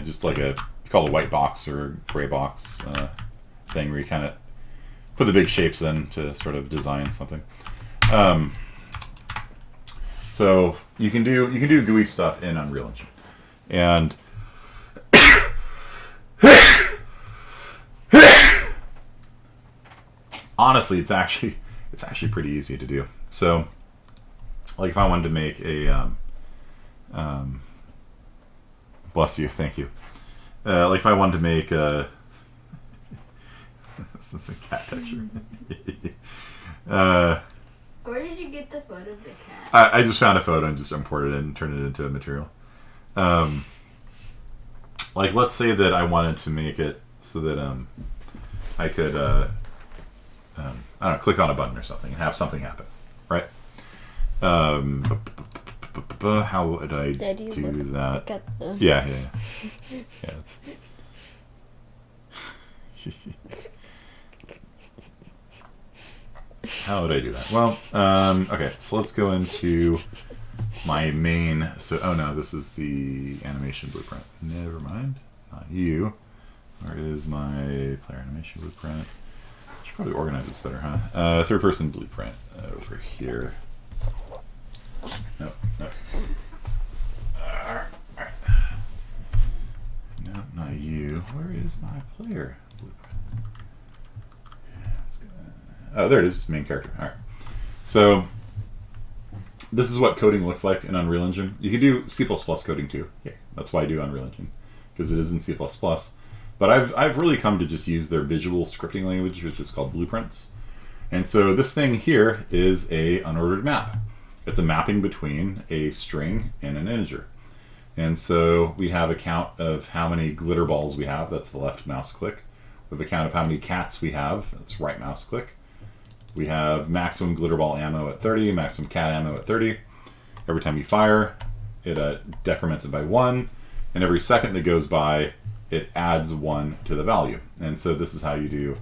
S1: Just like it's called a white box or a gray box thing where you kind of put the big shapes in to sort of design something. So you can do GUI stuff in Unreal Engine, and honestly, it's actually pretty easy to do. So, like if I wanted to make a bless you, thank you. Like if I wanted to make a this is a cat picture.
S2: Where did you get the photo of the cat?
S1: I just found a photo and just imported it and turned it into a material. Like let's say that I wanted to make it so that I could I don't know, click on a button or something and have something happen, right? How would I
S2: Daddy,
S1: do that?
S2: Look at the...
S1: Yeah. How would I do that? Well, okay, so let's go into my main. So, oh no, this is the animation blueprint. Never mind, not you. Where is my player animation blueprint? I should probably organize this better, huh? Third person blueprint over here. No. No, not you. Where is my player blueprint? Oh, there it is, main character. All right. So this is what coding looks like in Unreal Engine. You can do C++ coding too. Yeah, that's why I do Unreal Engine, because it is in C++. But I've really come to just use their visual scripting language, which is called blueprints. And so this thing here is a unordered map. It's a mapping between a string and an integer. And so we have a count of how many glitter balls we have. That's the left mouse click. We have a count of how many cats we have. That's right mouse click. We have maximum glitter ball ammo at 30, maximum cat ammo at 30. Every time you fire, it decrements it by 1. And every second that goes by, it adds 1 to the value. And so this is how you do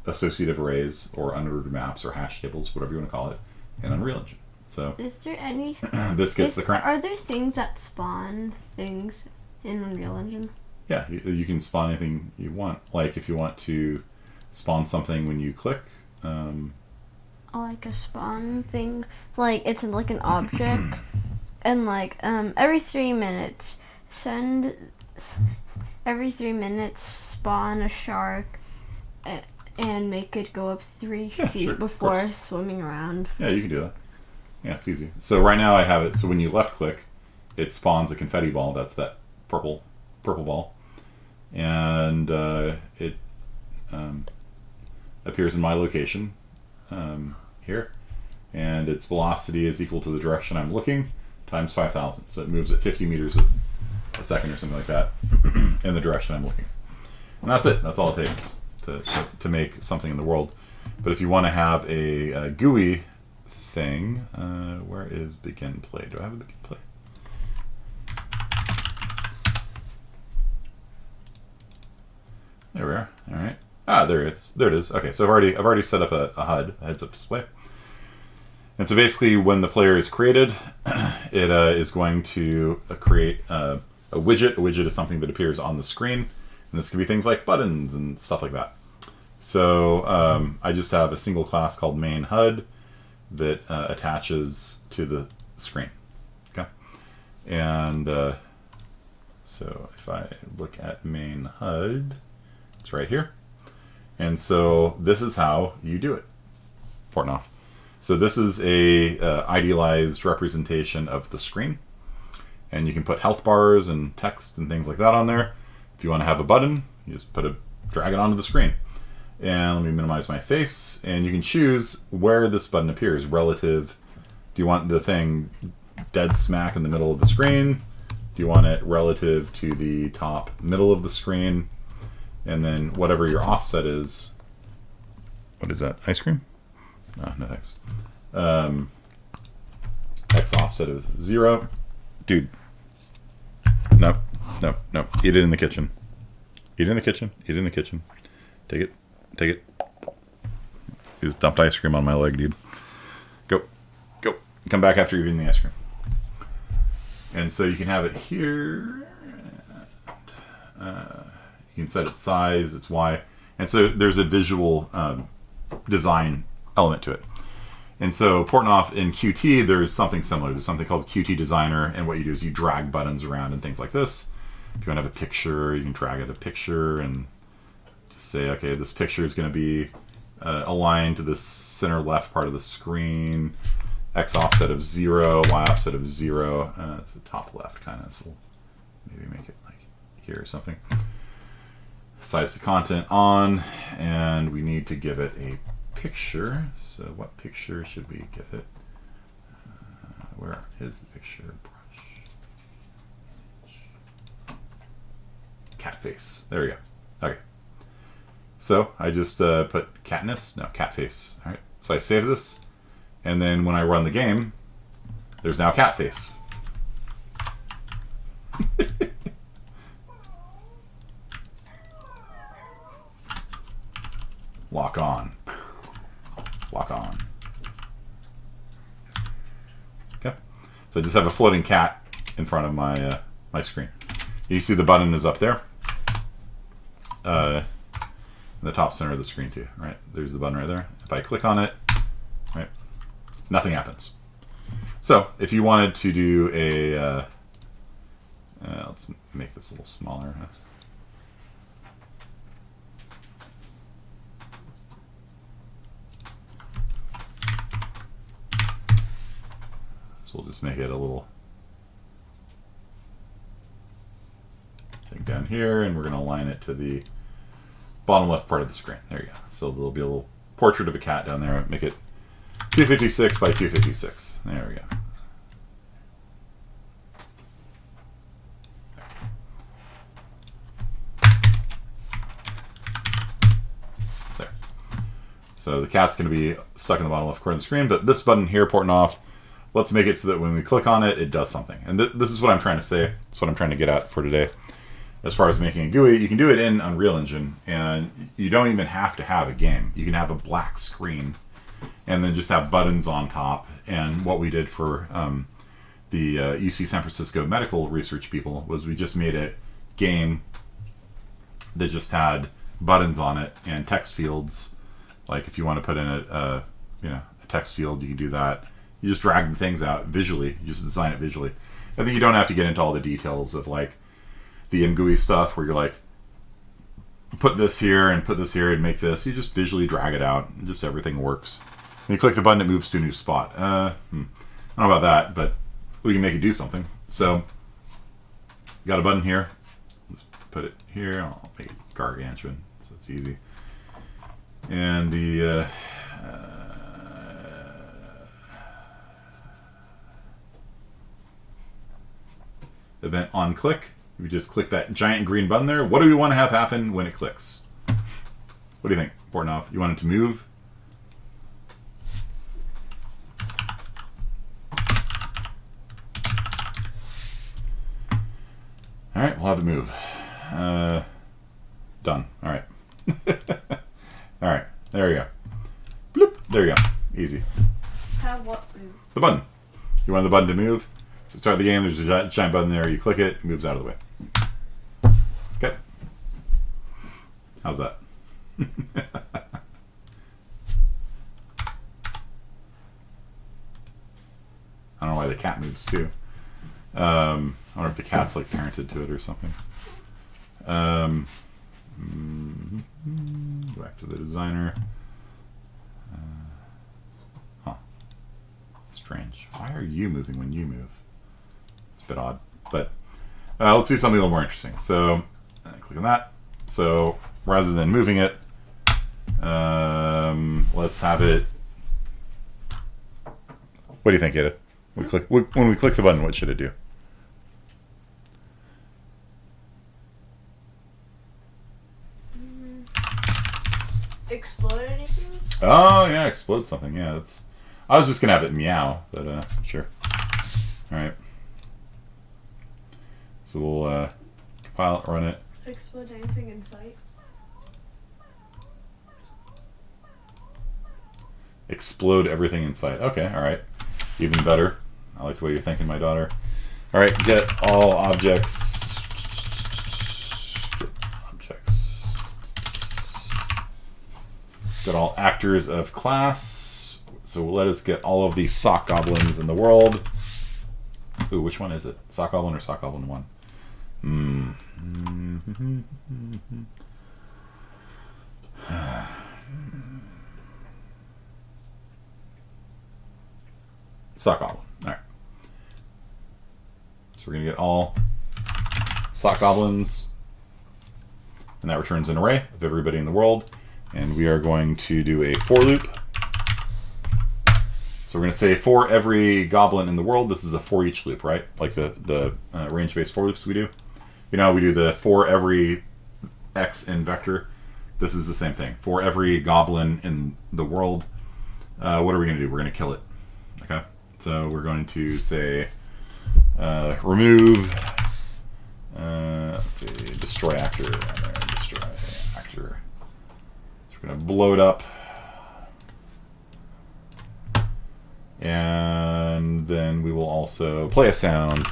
S1: associative arrays or unordered maps or hash tables, whatever you want to call it, in Unreal Engine. So
S2: is there any...
S1: this gets the current...
S2: Are there things that spawn things in Unreal Engine?
S1: Yeah, you can spawn anything you want. Like if you want to spawn something when you click...
S2: like a spawn thing? Like it's like an object And like every 3 minutes, every 3 minutes spawn a shark and make it go up 3 feet before swimming around.
S1: Yeah, you can do that. Yeah, it's easy. So right now I have it. So when you left click, it spawns a confetti ball. That's that purple ball, and it appears in my location here, and its velocity is equal to the direction I'm looking times 5,000. So it moves at 50 meters a second or something like that in the direction I'm looking. And that's it. That's all it takes to make something in the world. But if you want to have a GUI thing, where is begin play? Do I have a begin play? There we are. All right. Ah, there it is. There it is. Okay, so I've already set up a HUD, a heads-up display. And so basically, when the player is created, it is going to create a widget. A widget is something that appears on the screen, and this can be things like buttons and stuff like that. So I just have a single class called main HUD that attaches to the screen. Okay, and so if I look at main HUD, it's right here. And so this is how you do it. Portnoff. So this is a idealized representation of the screen, and you can put health bars and text and things like that on there. If you want to have a button, you just drag it onto the screen. And let me minimize my face, and you can choose where this button appears relative. Do you want the thing dead smack in the middle of the screen? Do you want it relative to the top middle of the screen? And then whatever your offset is. What is that? Ice cream? No thanks. X offset of 0. Dude. No. Eat it in the kitchen. Eat it in the kitchen. Eat it in the kitchen. Take it. You just dumped ice cream on my leg, dude. Go. Come back after you've eaten the ice cream. And so you can have it here. You can set its size, its Y. And so there's a visual design element to it. And so Portnoff in Qt, there's something similar. There's something called Qt Designer, and what you do is you drag buttons around and things like this. If you want to have a picture, you can drag it a picture and just say, okay, this picture is going to be aligned to the center left part of the screen. X offset of 0, Y offset of 0. It's the top left kind of, so we'll maybe make it like here or something. Size to content on, and we need to give it a picture. So what picture should we give it? Where is the picture? Brush. Cat face. There we go. Okay. So I just put catness. No, cat face. All right. So I save this, and then when I run the game, there's now cat face. Lock on. Lock on. Okay. So I just have a floating cat in front of my my screen. You see the button is up there. In the top center of the screen too, right? There's the button right there. If I click on it, right, nothing happens. So if you wanted to do a, let's make this a little smaller. So we'll just make it a little thing down here, and we're going to align it to the bottom left part of the screen. There you go. So there'll be a little portrait of a cat down there. Make it 256 by 256. There we go. There. So the cat's going to be stuck in the bottom left corner of the screen, but this button here, Portnoff, let's make it so that when we click on it, it does something. And this is what I'm trying to say. That's what I'm trying to get at for today. As far as making a GUI, you can do it in Unreal Engine, and you don't even have to have a game. You can have a black screen and then just have buttons on top. And what we did for the UC San Francisco medical research people was we just made a game that just had buttons on it and text fields. Like if you want to put in a text field, you can do that. You just drag the things out visually. You just design it visually. I think you don't have to get into all the details of like the GUI stuff where you're like, put this here and make this. You just visually drag it out and just everything works. When you click the button, it moves to a new spot. I don't know about that, but we can make it do something. So, got a button here. Let's put it here. I'll make it gargantuan so it's easy. And the event on click. We just click that giant green button there. What do we want to have happen when it clicks? What do you think, Portnoy? You want it to move? All right, we'll have it move. Done. All right. All right, there you go. Bloop. There you go. Easy.
S2: Have what move?
S1: The button. You want the button to move? So start the game, there's a giant button there. You click it moves out of the way. Okay. How's that? I don't know why the cat moves too. I wonder if the cat's like parented to it or something. Go back to the designer. Strange. Why are you moving when you move? It's a bit odd. But let's do something a little more interesting. So click on that. So rather than moving it, let's have it. What do you think, Ada? When we click the button, what should it do?
S2: Explode anything?
S1: Oh yeah, explode something. Yeah, that's. I was just gonna have it meow, but sure. All right. So we'll compile it, run it.
S2: Explode anything in sight?
S1: Explode everything in sight. Okay, all right. Even better. I like the way you're thinking, my daughter. All right, get all objects. Get objects. Get all actors of class. So let us get all of the sock goblins in the world. Ooh, which one is it? Sock goblin or sock goblin 1? Sock goblin. All right. So we're gonna get all sock goblins, and that returns an array of everybody in the world. And we are going to do a for loop. So we're going to say for every goblin in the world. This is a for each loop, right? Like the range-based for loops we do. You know, we do the for every x in vector. This is the same thing. For every goblin in the world, what are we going to do? We're going to kill it. Okay. So we're going to say remove. Let's see, destroy actor. Destroy actor. So we're going to blow it up. And then we will also play a sound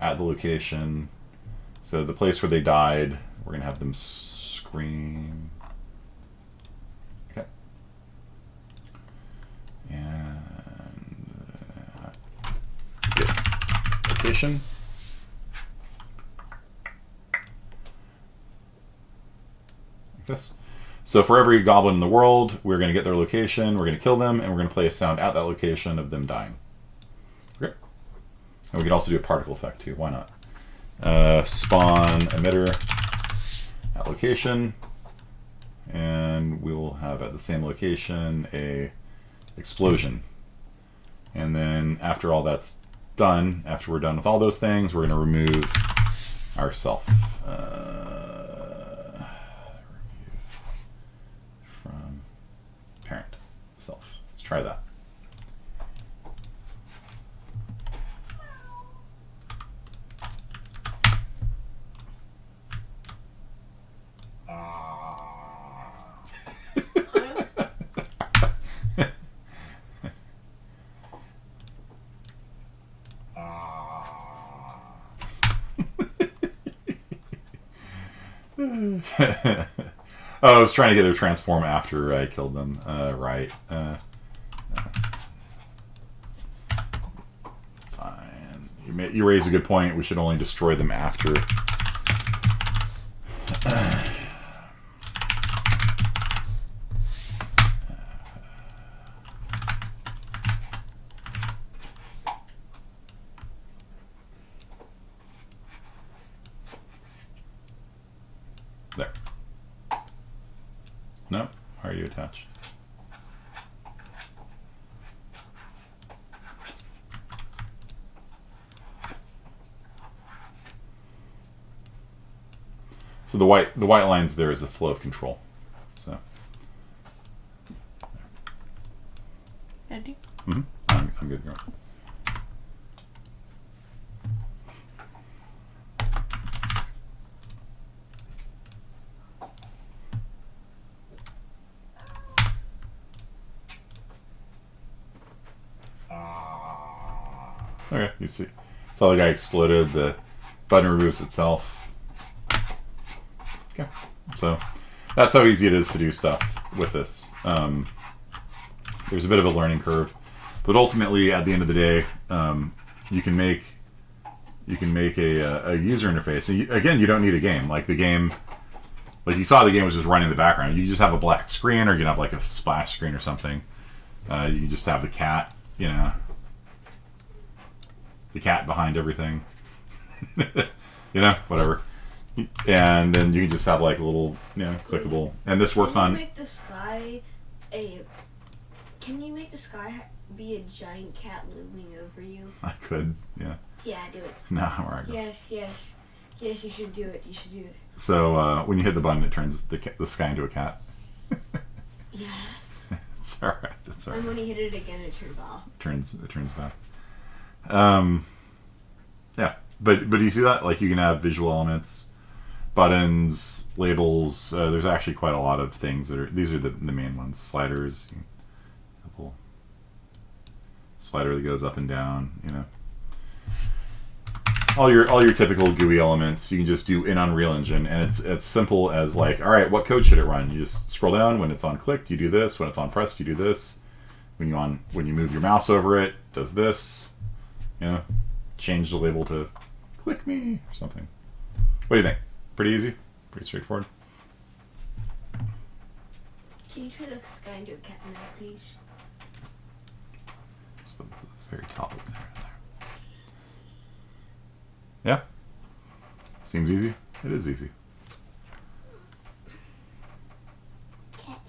S1: at the location. So the place where they died, we're going to have them scream. Okay. And get location. Like this. So for every goblin in the world, we're going to get their location, we're going to kill them, and we're going to play a sound at that location of them dying. Okay. And we can also do a particle effect too. Why not? Spawn emitter at location, and we will have at the same location a explosion. And then after all that's done, after we're done with all those things, we're going to remove ourself. Parent self. Let's try that. Oh, I was trying to get their transform after I killed them. Right. you raise a good point. We should only destroy them after. There. No? Why are you attached? So the white lines there is the flow of control. So.
S2: Ready?
S1: Mm-hmm. I'm good. You're on. Okay, you see. So the guy exploded, the button removes itself. Okay, so that's how easy it is to do stuff with this. There's a bit of a learning curve, but ultimately, at the end of the day, you can make a user interface. And again, you don't need a game. Like the game, like you saw, the game was just running in the background. You just have a black screen, or you can have like a splash screen or something. You can just have the cat, you know. The cat behind everything. You know, whatever. And then you can just have like a little, you know, clickable. And this works on.
S2: Make the sky a. Can you make the sky be a giant cat looming over you?
S1: I could, yeah.
S2: Yeah, do it.
S1: No, where I go.
S2: Yes, you should do it. You should do it.
S1: So when you hit the button, it turns the sky into a cat.
S2: Yes.
S1: It's all right. It's all right.
S2: And when you hit it again, it turns off.
S1: It turns back. Yeah, but you see that? Like you can have visual elements, buttons, labels. There's actually quite a lot of things that are. These are the main ones. Sliders. You can have a little slider that goes up and down. You know, all your typical GUI elements. You can just do in Unreal Engine, and it's simple as like, all right, what code should it run? You just scroll down. When it's on clicked, you do this. When it's on pressed, you do this. When you move your mouse over it, it does this. You know, change the label to click me or something. What do you think? Pretty easy? Pretty straightforward?
S2: Can you turn the sky into a cat now, please?
S1: Let's put this at the very top of there. Yeah? Seems easy? It is easy.
S2: Cat.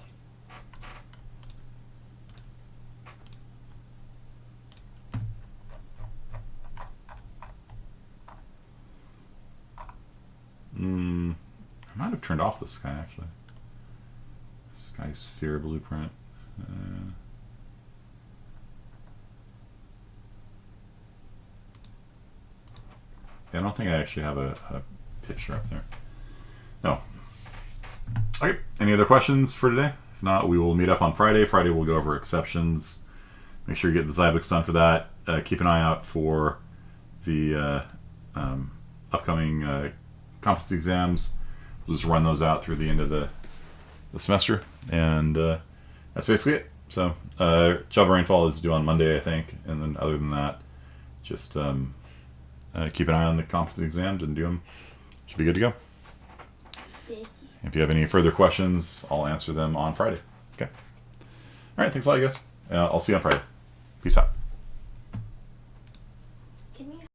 S1: I might have turned off the sky actually. Sky sphere blueprint. Yeah, I don't think I actually have a picture up there. No. Okay. Any other questions for today? If not, we will meet up on Friday. Friday we'll go over exceptions. Make sure you get the Zybooks done for that. Keep an eye out for the upcoming competency exams. We'll just run those out through the end of the semester, and that's basically it. So Java rainfall is due on Monday, I think, and then other than that, just keep an eye on the competency exams and do them. Should be good to go. If you have any further questions, I'll answer them on Friday. Okay. All right. Thanks a lot, you guys. I'll see you on Friday. Peace out.